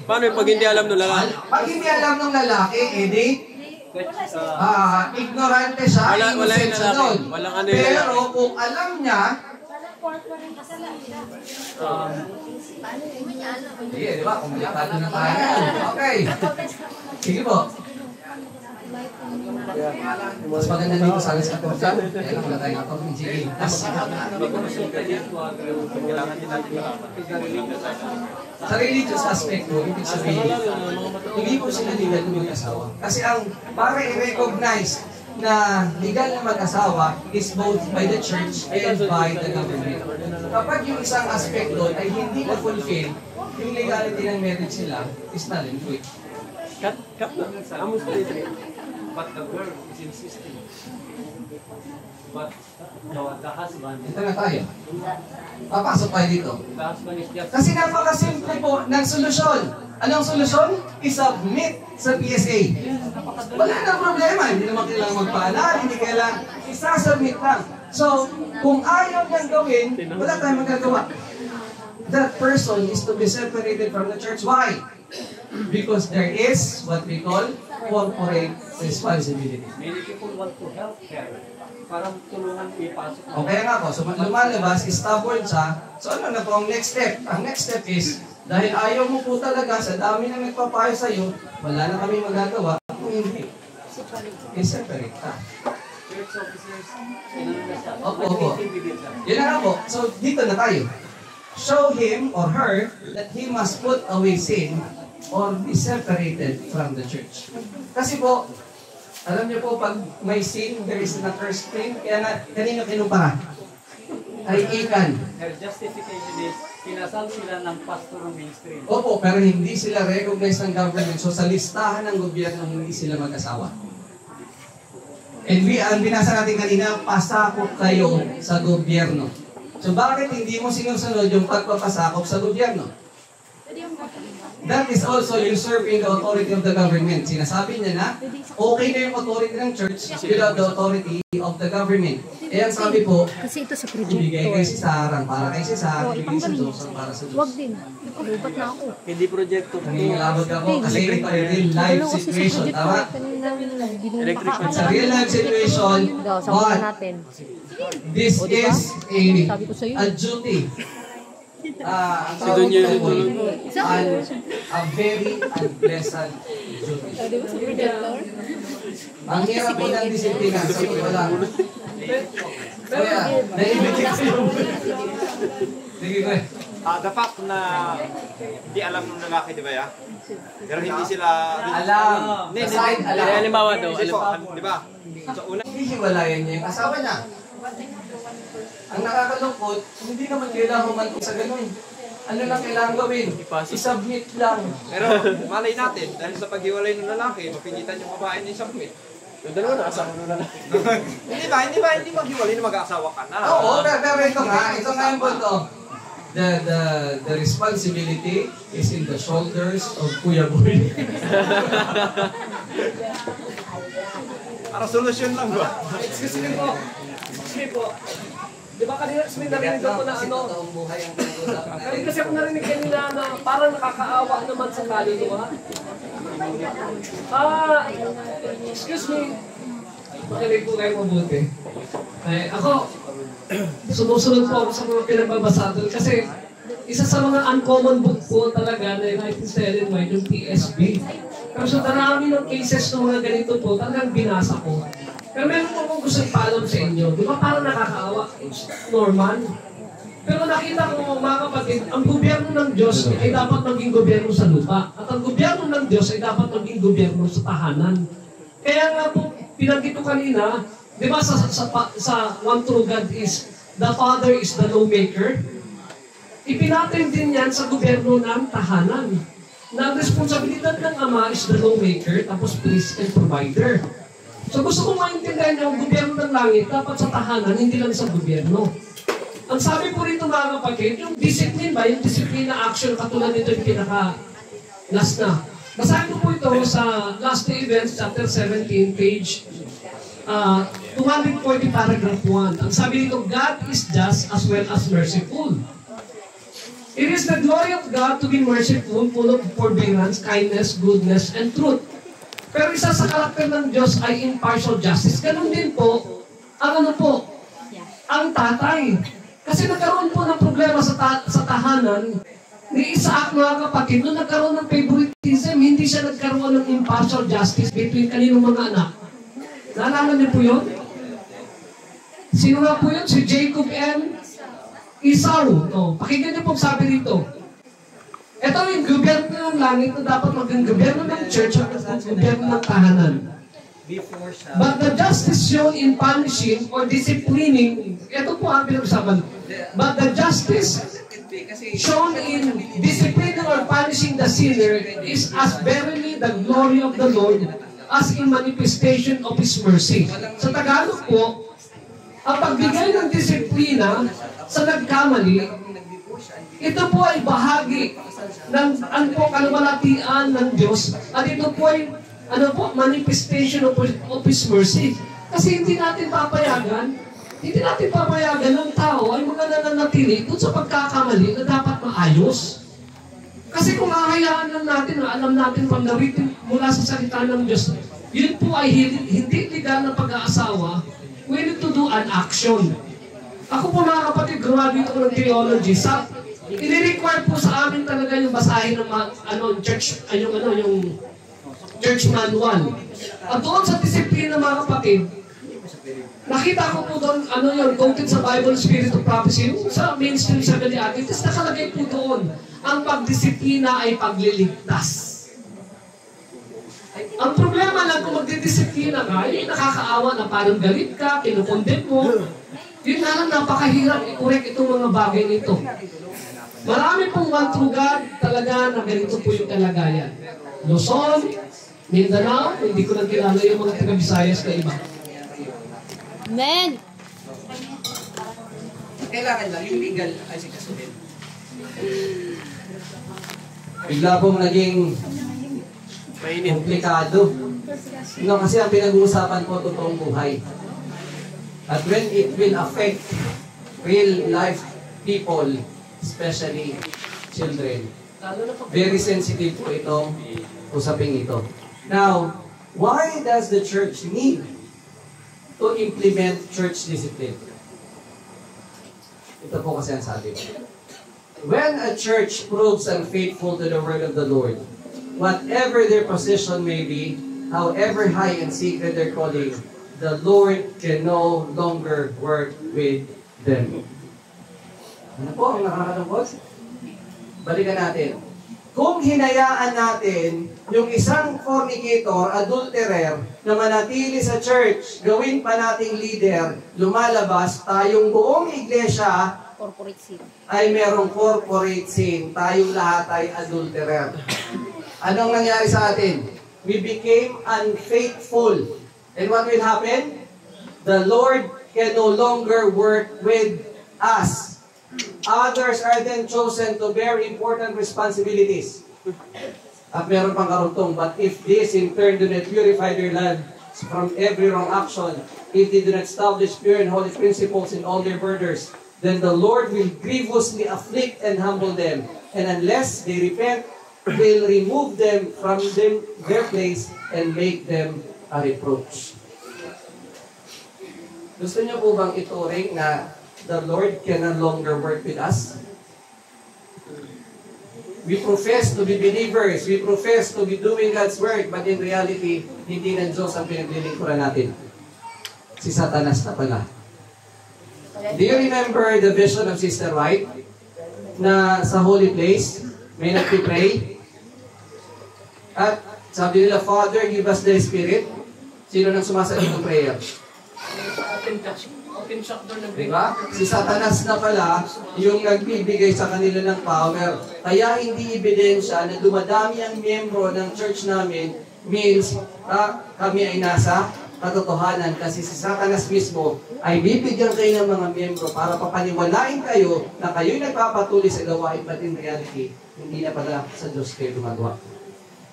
Paano yung pag hindi alam ng lalaki? Pag hindi alam ng lalaki, edi, ignorante siya, innocent siya doon. Pero kung alam niya, sige, di ba, kumplikado na tayo. Okay. Sige po. Mas maganda dito sa alas 14. Kaya wala tayong atong sige. Sa religious aspect po, ibig sabihin, hindi po sila legal na mag-asawa. Kasi ang para i-recognize na legal na mag-asawa is both by the church and by the government. Kapag yung isang aspect doon ay hindi na-fulfill, yung legality ng marriage nila is null and void. But the girl is insisting. But the husband, Ito na tayo. Papasok tayo dito. the husband is just Kasi napakasimple po ng solusyon. Anong solusyon? I-submit sa PSA. Wala nang problema. Hindi naman kailangan magpaalam, hindi kailangan isasubmit lang. So, kung ayaw niyang gawin, wala tayong magagawa. That person is to be separated from the church. Why? Because there is what we call corporate responsibility. many people want to help her. Parang tulungan ipasok. O kaya nga po, so lumalabas, stubborn siya. So ano na po ang next step? Ang next step is, dahil ayaw mo po talaga, sa dami na nagpapayo sa'yo, wala na kami magagawa. Kung hindi, i-separate ka. Church officers, inano na siya. Opo. Intimidate siya. Yun na nga po. So dito na tayo. Show him or her that he must put away sin or be separated from the church. Kasi po, alam niyo po, pag may sin, there is an accursed thing. Kaya na, kanino kinumpara? Ay Achan. Her justification is, kinasal sila ng pastor ng ministry. Opo, pero hindi sila recognized ng government. So sa listahan ng gobyerno, hindi sila mag-asawa. And ang binasa natin kanina, pasakop kayo sa gobyerno. So bakit hindi mo sinusunod yung pagpapasakop sa gobyerno? That is also usurping the authority of the government. Sinasabi niya na, okay na yung authority ng church without the authority of the government. Eh, ang sabi po, Kasi ito sa ibigay projector. kay si Sarah para kay si Sarah, ibigay sa Diyos para sa Wag Diyos. din. Lupat na ako. Hindi proyekto. Nangingilabot ako kasi ito ay real life Ano kasi sa situation, projector, tama? kanina binumpa Electric ka. Sa real life situation, Daw, sama but natin. this O, diba? is Sabi ko sa'yo. a duty. Ang Si tawag Donya ko yung po, tulog. a very unpleasant duty. Di ba sa projector? Ang hirap po ng disiplina, sa ito lang. Kaya, naibigay ko yung... Sige ko eh. The fact na hindi alam ng lalaki, di ba ya? Pero hindi sila... Alam. Aside, alam. Halimbawa daw, Di ba? So, una... Hihiwalayan niya yung asawa niya. Ang nakakalungkot, hindi naman kailangan humantong sa ganun. Ano lang kailangan gawin? I-submit lang. Pero malay natin, dahil sa paghiwalay ng lalaki, mapilitan yung babae na i-submit. Yung dalawa na, asawa na lalaki. Hindi maghiwalay na mag-aasawa ka na. Oo, pero ito nga yung punto. The responsibility is in the shoulders of Kuya Boy. Para solusyon lang ba? Excuse me po. Di ba kanina may narinig ako na ano? Kasi ako narinig kanina na parang nakakaawa naman sa kaluluwa. Excuse me. Makinig po kayo mabuti. Ako, sumusunod po ako sa mga pinagbabasa doon kasi isa sa mga uncommon book po talaga na United States White, yung TSB. Pero sa darami ng cases ng mga ganito po, talagang binasa ko. Pero meron po akong gusto ipaalam sa inyo. Di ba parang nakakaawa? It's normal. Pero nakita ko mga kapatid, ang gobyerno ng Diyos ay dapat maging gobyerno sa lupa. At ang gobyerno ng Diyos ay dapat maging gobyerno sa tahanan. Kaya nga po, pinanggit ko kanina, di ba sa one true God is, the Father is the lawmaker. Ipinatin din yan sa gobyerno ng tahanan. Na ang responsibilidad ng Ama is the lawmaker, tapos priest and provider. So gusto kong maintindihan niyo, ang gobyerno ng langit dapat sa tahanan, hindi lang sa gobyerno. Ang sabi po rito mga kapatid, yung discipline ba, yung discipline na action, katulad nito yung pinaka-last na. Basahin ko po ito sa Last Day Events, chapter 17, page 240, paragraph 1. Ang sabi nito, God is just as well as merciful. It is the glory of God to be merciful, full of forbearance, kindness, goodness, and truth. Pero isa sa karakter ng Diyos ay impartial justice. Ganun din po, ang ang tatay. Kasi nagkaroon po ng problema sa tahanan ni Isaac, mga kapatid, nung nagkaroon ng favoritism, hindi siya nagkaroon ng impartial justice between kaninong mga anak. Naalala niyo po yun? Sino nga po yun? Si Jacob and Esau. Pakinggan niyo po sabi rito. Ito yung gobyerno ng langit na dapat maging gobyerno ng church at gobyerno ng tahanan. But the justice shown in punishing or disciplining, ito po ang pinag-usapan. But the justice shown in disciplining or punishing the sinner is as verily the glory of the Lord as in manifestation of His mercy. Sa Tagalog po, ang pagbigay ng disiplina sa nagkamali, ito po ay bahagi ng kaluwalhatian ng Diyos at ito po ay manifestation of His mercy. Kasi hindi natin papayagan ng tao ay mga nananatili doon sa pagkakamali na dapat maayos. Kasi kung hahayaan lang natin na alam natin pang naritin mula sa salita ng Diyos, yun po ay hindi legal na pag-aasawa, we need to do an action. Ako po mga kapatid, graduate ko ng theology. Ini-require po sa amin talaga yung basahin ng yung church manual. At doon sa disiplina mga kapatid, nakita ko po doon, quoted sa Bible Spirit of Prophecy, sa mainstream Seventh-day Adventist, nakalagay po doon, ang pagdisiplina ay pagliligtas. Ang problema lang kung magdidisiplina ka, ay nakakaawa na parang galit ka, kinukondem mo. Yun na lang, napakahirap i-correct itong mga bagay nito. Marami pong one true God talaga na ganito po yung kalagayan. Luzon, Mindanao, hindi ko lang kilala yung mga taga-Visayas na iba. Amen! Kailangan lang yung legal ay sikasuhin. Bigla pong naging komplikado. Kasi ang pinag-uusapan ko, totoong buhay. At when it will affect real life people, especially children, very sensitive po itong usaping ito. Now, why does the church need to implement church discipline? Ito po kasi ang sabi ko. When a church proves unfaithful to the word of the Lord, whatever their position may be, however high and secret their calling, the Lord can no longer work with them. Ano po ang nakakalungkot? Balikan natin. Kung hinayaan natin yung isang fornicator, adulterer, na manatili sa church, gawin pa nating leader, lumalabas, tayong buong iglesia Corporate sin. ay merong corporate sin. Tayong lahat ay adulterer. Anong nangyari sa atin? We became unfaithful. And what will happen? The Lord can no longer work with us. Others are then chosen to bear important responsibilities. At meron pang karugtong, but if this in turn do not purify their lives from every wrong action, if they do not establish pure and holy principles in all their borders, then the Lord will grievously afflict and humble them. And unless they repent, will remove them from their place and make them a reproach. Gusto niyo po bang ituring na the Lord can no longer work with us? We profess to be believers. We profess to be doing God's work. But in reality, hindi ng Diyos ang pinaglilingkuran natin. Si Satanas na pala. Do you remember the vision of Sister White? Na sa holy place, may nagpipray. At sabi nila, Father, give us the Spirit. Sino nang sumasagot ng prayer? Diba? Si Satanas na pala yung nagbibigay sa kanila ng power. Kaya hindi ebidensya na dumadami ang miyembro ng church namin means kami ay nasa katotohanan. Kasi si Satanas mismo ay bibigyan kayo ng mga miyembro para papaniwalain kayo na kayo'y nagpapatuloy sa gawain, but in reality, hindi na pala sa Diyos kayo gumagawa.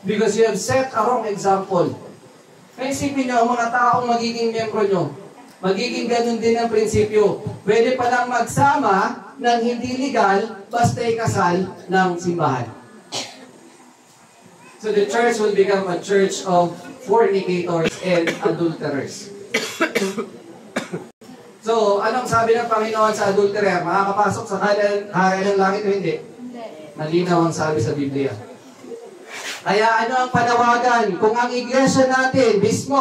Because you have set a wrong example. Kaya isipin nyo, ang mga taong magiging miyembro nyo, magiging ganun din ang prinsipyo. Pwede palang magsama ng hindi legal, basta ikasal ng simbahan. So the church will become a church of fornicators and adulterers. So, anong sabi ng Panginoon sa adulterer? Makakapasok sa kaharian ng langit o hindi? Malinaw ang sabi sa Biblia. Kaya ano ang panawagan? Kung ang iglesia natin mismo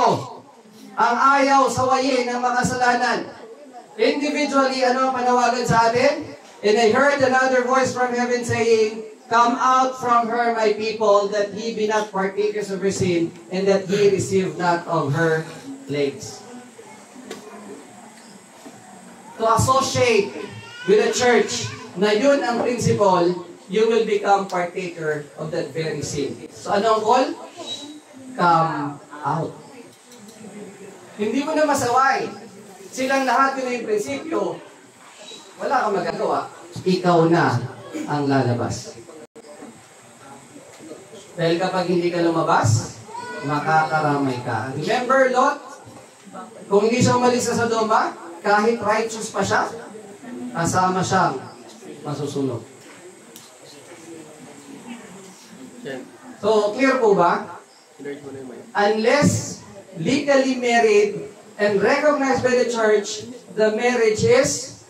ang ayaw sawayin ng makasalanan, individually, ano ang panawagan sa atin? And I heard another voice from heaven saying, come out from her, my people, that ye be not partakers of her sin, and that ye receive not of her plagues. To associate with a church na yun ang principle, you will become partaker of that very sin. So ano ang call? Come out. Hindi mo na masaway. Silang lahat yun yung prinsipyo. Wala kang magagawa. Ikaw na ang lalabas. Dahil kapag hindi ka lumabas, makakaramay ka. Remember Lot? Kung hindi siya umalis sa Sodoma, kahit righteous pa siya, kasama siyang masusunog. So, clear po ba? Unless legally married and recognized by the church, the marriage is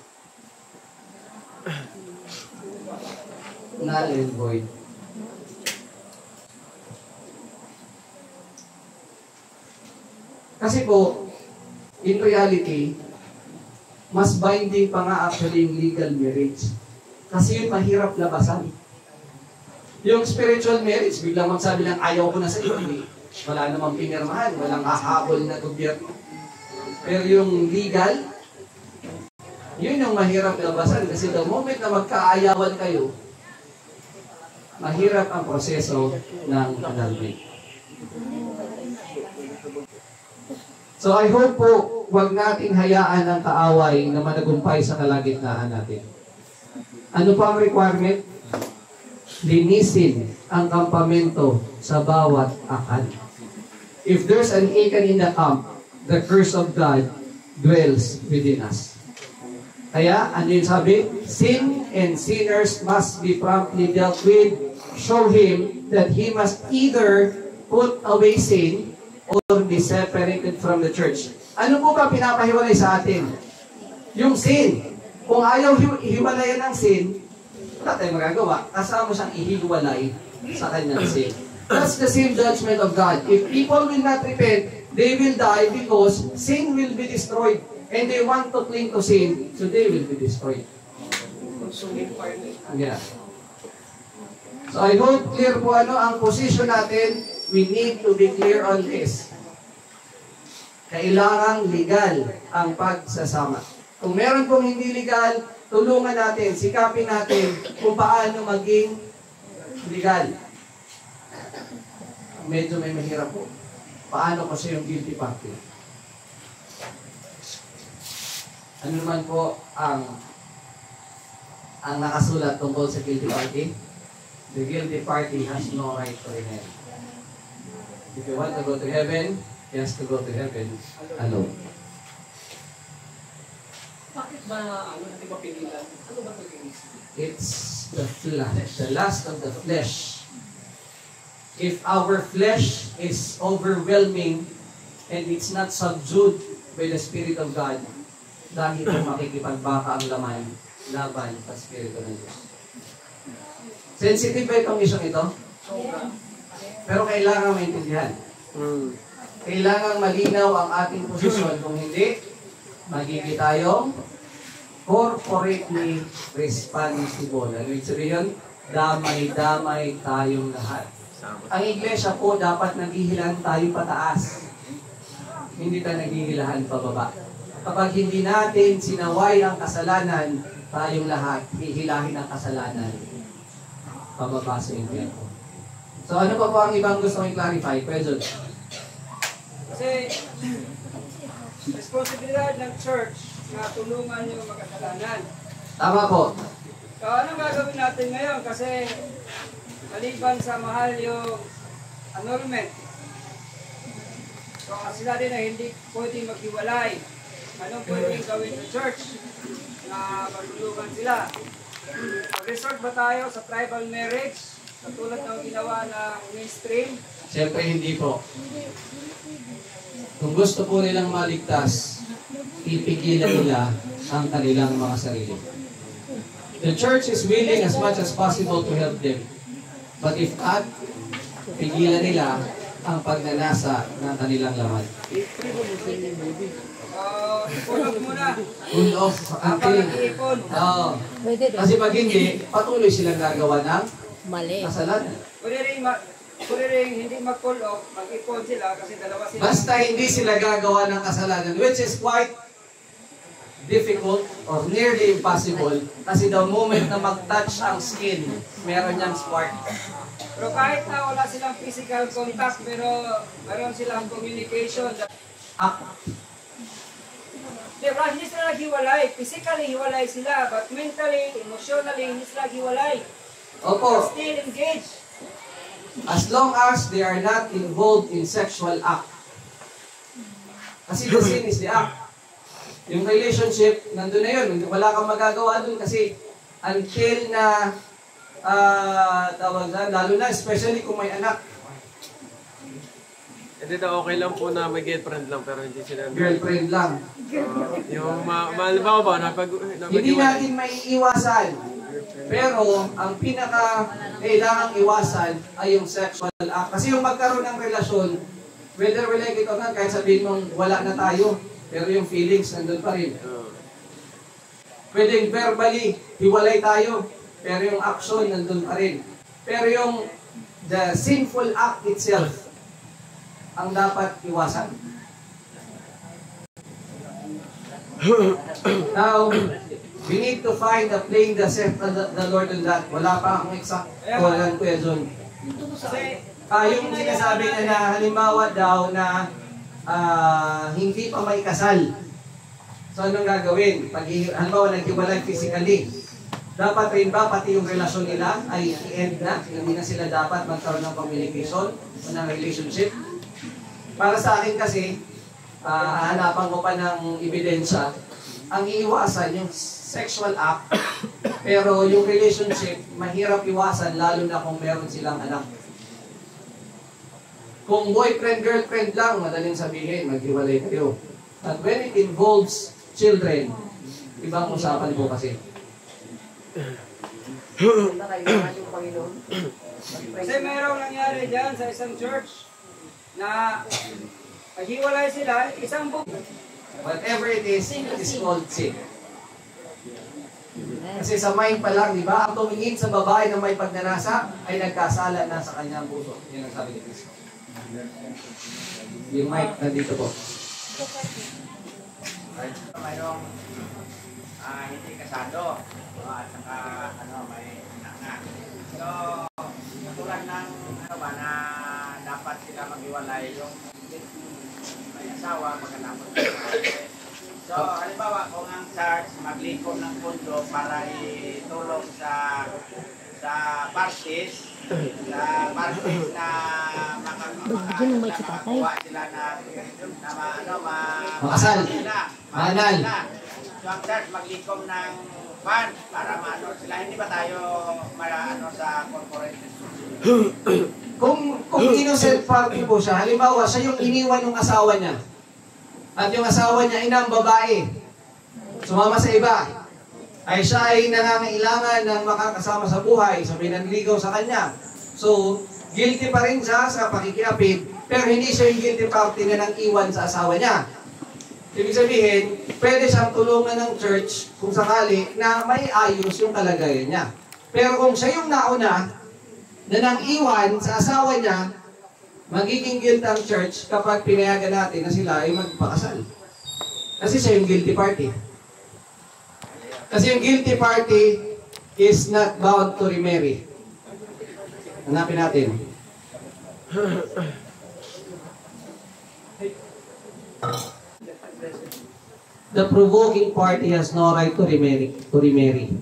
null and void. Kasi po, in reality, mas binding pa nga actually yung legal marriage. Kasi yun mahirap labasan. Yung spiritual marriage, biglang magsabi lang, ayaw ko na sa iyo, hindi. Wala namang pinirmahan, walang hahabol na gobyerno. Pero yung legal, yun yung mahirap labasan. Kasi the moment na magkaayawan kayo, mahirap ang proseso ng annulment. So I hope po, huwag nating hayaan ang kaaway na managumpay sa kalagitnaan natin. Ano pa ang requirement? Linisin ang kampamento sa bawat akad. If there's an Achan in the camp, the curse of God dwells within us. Kaya, ano yung sabi? Sin and sinners must be promptly dealt with. Show him that he must either put away sin or be separated from the church. Ano po ba pinapahiwalay sa atin? Yung sin. Kung ayaw hiwalayan ng sin, wala tayong magagawa. Kasama siyang ihiwalay sa kanyang sin. That's the same judgment of God. If people will not repent, they will die because sin will be destroyed. And they want to cling to sin, so they will be destroyed. Consuming fire. Yeah. So I hope clear po ang position natin. We need to be clear on this. Kailangang legal ang pagsasama. Kung meron pong hindi legal, tulungan natin, sikapin natin kung paano maging legal. Medyo may mahirap po. Paano kasi yung guilty party? Ano naman po ang nakasulat tungkol sa guilty party? The guilty party has no right to remain. If you want to go to heaven, he has to go to heaven alone. Bakit ba, hindi ba pinilan? Ano ba ito yung It's the flesh, the lust of the flesh. If our flesh is overwhelming and it's not subdued by the Spirit of God, dahil po makikipagbaka ang laman laban sa Espiritu ng Diyos. Sensitive ba itong isyong ito? Pero kailangan maintindihan. Kailangan malinaw ang ating posisyon. Kung hindi, magiging tayong corporately responsible. Ano yung sabihin? Damay-damay tayong lahat. Ang iglesia po dapat naghihilan tayo pataas. Hindi tayo naghihilahan pababa. Kapag hindi natin sinaway ang kasalanan, tayong lahat, hihilahin ang kasalanan pababa sa impyerno. So ano pa po ang ibang gusto kong i-clarify? Question. Kasi, responsibilidad ng church na tulungan yung makasalanan. Tama po. So, anong gagawin natin ngayon? Kasi, maliban sa mahal yung annulment. So, sila din na hindi pwedeng maghiwalay. Anong pwedeng gawin ng church na matulungan sila? Mag-resort ba tayo sa tribal marriage? Katulad ng ginawa ng mainstream? Siyempre hindi po. Kung gusto po nilang maligtas, ipigilan nila ang kanilang mga sarili. The church is willing as much as possible to help them. But if not, pigilan nila ang pagnanasa ng kanilang laman. Pull off muna. Pull off until... Oo. Kasi pag hindi, patuloy silang gagawa ng kasalanan. Pwede rin hindi mag-pull off, mag-ipon sila kasi dalawa sila. Basta hindi sila gagawa ng kasalanan, which is quite difficult or nearly impossible kasi the moment na mag-touch ang skin, meron niyang spark. Pero kahit na wala silang physical contact, pero meron silang communication. Diba, hindi sila naghiwalay. Physically, hiwalay sila. But mentally, emotionally, hindi sila hiwalay. Opo. Still engaged. As long as they are not involved in sexual act. Kasi the sin is the act. Yung relationship, nandun na yun. Wala kang magagawa dun kasi until na, tawag na, lalo na, especially kung may anak. Hindi daw okay lang po na may girlfriend lang pero hindi sila... Girlfriend lang. Yung halimbawa ba, Hindi natin maiiwasan. Pero, ang pinaka-kailangang iwasan ay yung sexual act. Kasi yung magkaroon ng relasyon, whether we like it or not, kahit sabihin mong wala na tayo, pero yung feelings nandun pa rin. Pwedeng verbally, hiwalay tayo, pero yung action nandun pa rin. Pero yung the sinful act itself, ang dapat iwasan. Now, we need to find a plain the Lord on that. Wala pa akong exact kuwalan, Kuya John. Yung sinasabi na halimbawa daw na hindi pa may kasal. So, anong gagawin? Pag halimbawa naghiwalay physically, dapat rin ba pati yung relasyon nila ay i-end na? Hindi na sila dapat magkaroon ng communication o ng relationship? Para sa akin kasi, hanapan ko pa ng ebidensya, ang iiwasan yung sexual act, pero yung relationship, mahirap iwasan lalo na kung meron silang anak. Kung boyfriend-girlfriend lang, madaling sabihin, maghiwalay kayo. But when it involves children, ibang usapan po kasi. Kasi mayroong nangyari dyan sa isang church na paghiwalay sila, isang book. Whatever it is called sin. Kasi sa mind pa lang, di ba? Ang tumingin sa babae na may pagnanasa ay nagkasala na sa kanyang puso. Yan ang sabi ni Kristo. Yung mic nandito po. Mayroong hindi kasado at saka may anak. So, tulad ng na dapat sila maghiwalay yung may asawa pagkatapos. So, halimbawa kung ang church maglikom ng pundo para itulong sa parties na makakuha sila makasal. Manal. So, ang church maglikom ng fund para maano sila. Hindi ba tayo sa corporate Kung innocent party po siya, halimbawa, siya yung iniwan ng asawa niya. At yung asawa niya ay ng babae. Sumama sa iba. Ay siya ay nangangailangan ng makakasama sa buhay. So, may nanligaw sa kanya. So, guilty pa rin siya sa pakikiapid. Pero hindi siya yung guilty party na nang iwan sa asawa niya. Ibig sabihin, pwede siyang tulungan ng church kung sakali na may ayos yung kalagayan niya. Pero kung siya yung nauna na nang iwan sa asawa niya, magiging guilty ang church kapag pinayagan natin na sila ay magpakasal. Kasi siya yung guilty party. Kasi yung guilty party is not bound to remarry. Hanapin natin. The provoking party has no right to remarry.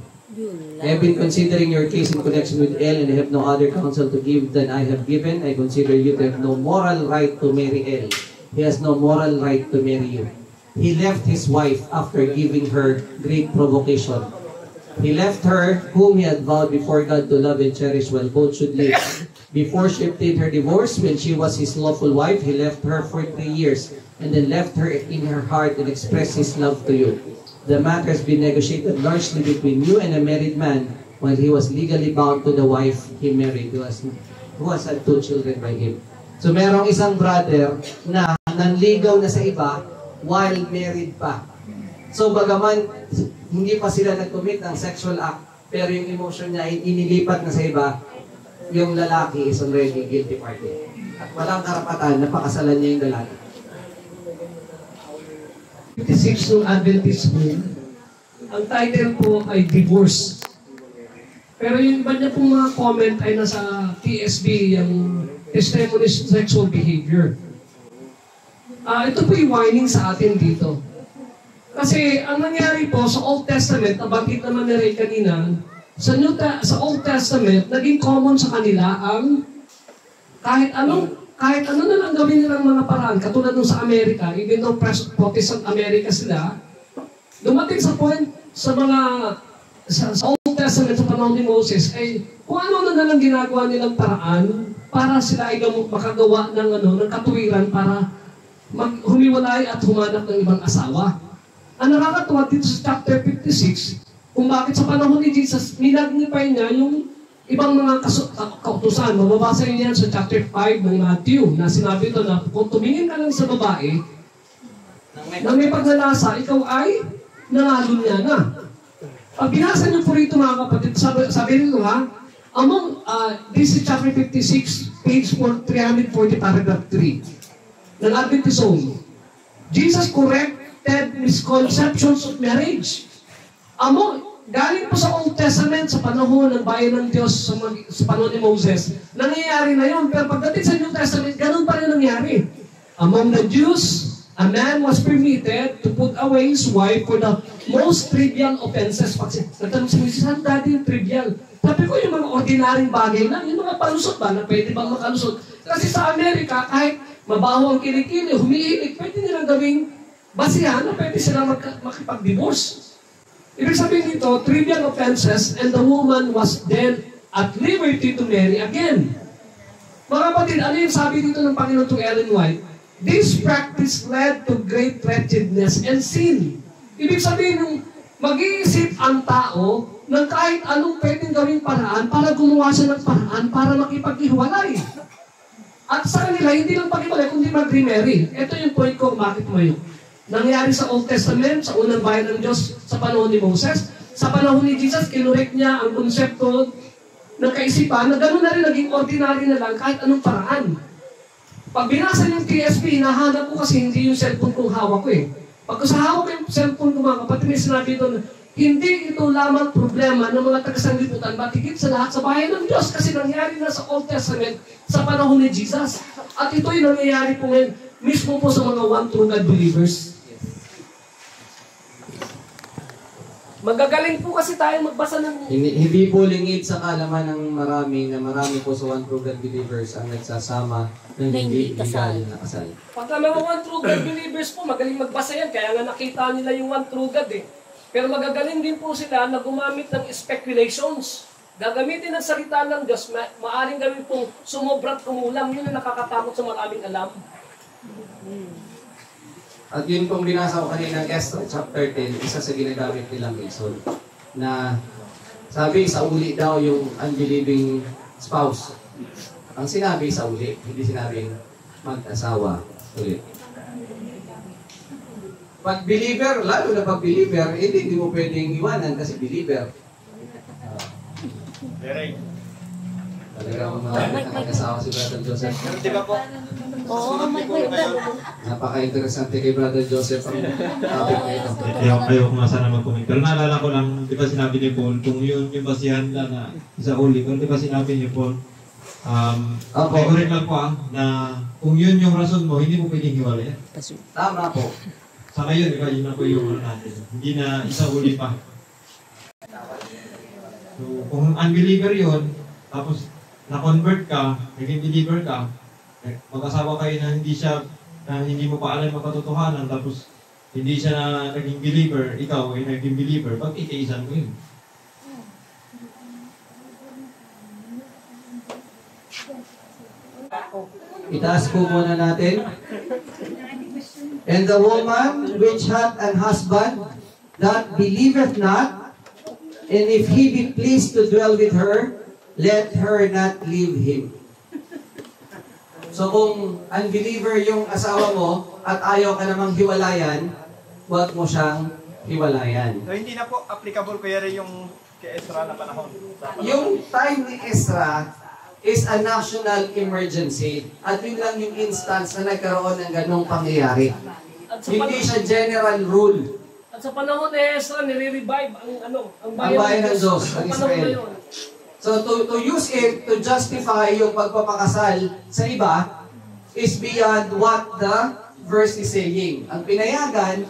I have been considering your case in connection with L and I have no other counsel to give than I have given. I consider you to have no moral right to marry L. He has no moral right to marry you. He left his wife after giving her great provocation. He left her, whom he had vowed before God to love and cherish while both should live. Before she obtained her divorce, when she was his lawful wife, he left her for 3 years and then left her in her heart and expressed his love to you. The matter has been negotiated largely between you and a married man while he was legally bound to the wife he married who has had 2 children by him. So merong isang brother na nanligaw na sa iba while married pa. So bagaman hindi pa sila nag-commit ng sexual act, pero yung emotion niya ay inilipat na sa iba, yung lalaki is already guilty party. At walang karapatan na pakasalan niya yung lalaki. 56 ng Adventist Home, ang title po ay Divorce. Pero yung iba niya pong mga comment ay nasa TSB, yung Testimonies Sexual Behavior. Ito po yung warning sa atin dito. Kasi ang nangyari po sa Old Testament, nabanggit naman ni Ray kanina, sa Old Testament, naging common sa kanila ang kahit ano na lang gawin nilang mga paraan, katulad nung sa Amerika, even though Protestant America sila, dumating sa point sa Old Testament sa panahon ni Moses, ay kung ano na lang ginagawa nilang paraan para sila ay makagawa ng katuwiran para humiwalay at humanap ng ibang asawa. Ang nakakatuwa dito sa chapter 56, kung bakit sa panahon ni Jesus, minagnify niya yung ibang mga kautusan. Mababasa niyo yan sa chapter 5 ng Matthew na sinabi ito na kung tumingin ka lang sa babae na may pagnanasa, ikaw ay nanalo niya na. Pag binasa niyo po rito mga kapatid, sabi nito this is chapter 56, page 340, paragraph 3 ng Adventist Home. Jesus corrected misconceptions of marriage. Galing po sa Old Testament, sa panahon ng bayan ng Diyos, sa panahon ni Moses, nangyayari na yun. Pero pagdating sa New Testament, ganun pa rin nangyari. Among the Jews, a man was permitted to put away his wife for the most trivial offenses. Nagtanong si Mrs. Saan dati yung trivial? Sabi ko yung mga ordinaryong bagay lang, yung mga palusot ba na pwede bang makalusot? Kasi sa Amerika, kahit mabaho ang kilikili, humihilig, pwede nilang gawing basihan na pwede silang makipag-divorce. Ibig sabihin nito, trivial offenses, and the woman was then at liberty to marry again. Mga kapatid, ano yung sabi dito ng Panginoon to Ellen White? This practice led to great wretchedness and sin. Ibig sabihin, mag-iisip ang tao ng kahit anong pwedeng gawing paraan para gumawa siya ng paraan para makipag-iwalay. At sa kanila, hindi lang pag-iwalay, kundi mag-remarry. Ito yung point ko, bakit mo yun? Nangyari sa Old Testament, sa unang bayan ng Diyos, sa panahon ni Moses, sa panahon ni Jesus, kinurek niya ang konsepto ng kaisipan na gano'n na rin naging ordinary na lang kahit anong paraan. Pag binasa yung TSP, hinahanap ko kasi hindi yung cellphone kong hawak ko eh. Pag sa hawak ko yung cellphone ko mga kapatid, may sinabi doon, hindi ito lamang problema ng mga taga-sanglibutan, ba't sa lahat sa bayan ng Diyos kasi nangyari na sa Old Testament sa panahon ni Jesus. At ito'y nangyayari po ngayon mismo po sa mga one true God believers. Magagaling po kasi tayo magbasa ng... Hindi po lingid sa kalaman ng marami na marami po sa one true God believers ang nagsasama ng hindi legal na kasal. Pagka mga one true God believers po, magaling magbasa yan. Kaya nga nakita nila yung one true God eh. Pero magagaling din po sila na gumamit ng speculations. Gagamitin ang salita ng Diyos, maaring gawin pong sumobrat kumulang. Yun ang nakakatakot sa maraming alam. At yun pong binasa ko kanina ng Esther chapter 10, isa sa ginagamit nilang reason na sabi sa uli daw yung unbelieving spouse. Ang sinabi sa uli, hindi sinabing mag-asawa ulit. Pag believer, lalo na pag believer, hindi mo pwedeng iwanan kasi believer. Talagang mag-asawa si Brother Joseph. Di ba po? Oo, may Napaka-interesante kay Brother Joseph ang topic na ito. Ayaw ko nga sana mag-comment. Pero naalala ko lang, di ba sinabi ni Paul, kung yun yung basihan lang na isa uli, pero di ba sinabi ni Paul, may ulit lang po na kung yun yung rason mo, hindi mo pwedeng hiwalay yan. Tama po. Sa ngayon, di ba, yun na po yung natin. Hindi na isa uli pa. So, kung unbeliever yun, tapos na-convert ka, naging believer ka, mag-asawa kayo na hindi mo pa alam ang katotohanan, tapos hindi siya na naging believer, ikaw ay naging believer, pag-itiisan mo yun. Itaas po muna natin. And the woman which hath an husband that believeth not, and if he be pleased to dwell with her, let her not leave him. So kung unbeliever yung asawa mo at ayaw ka namang hiwalayan, huwag mo siyang hiwalayan. So hindi na po applicable kaya rin yung kay Ezra na panahon. Yung time ni Ezra is a national emergency. At yun lang yung instance na nagkaroon ng ganong pangyayari. Hindi siya general rule. At sa panahon ni Ezra, nire-revive ang bayan ng Diyos, ang Israel. So to use it to justify yung pagpapakasal sa iba is beyond what the verse is saying. Ang pinayagan,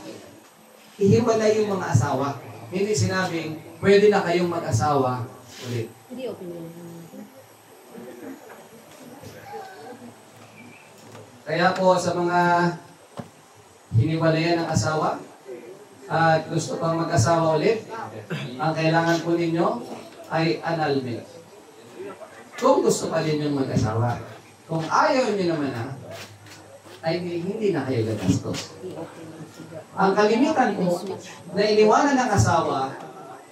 ihiwalay yung mga asawa. Hindi sinabing, pwede na kayong mag-asawa ulit. Hindi opinion. Kaya po sa mga hiniwalayan ng asawa at gusto pang mag-asawa ulit, ang kailangan po ninyo ay annulment. Kung gusto pa ninyong mag-asawa. Kung ayaw nyo naman ay hindi na kayo gagastos. Ang kalimitan po na iniwanan ng asawa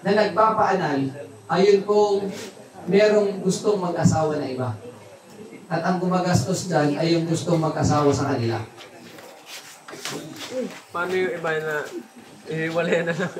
na nagpapaanal, ayun pong merong gustong mag-asawa na iba. At ang gumagastos dyan ay yung gustong mag-asawa sa kanila. Paano yung iba na hiwalay na lang?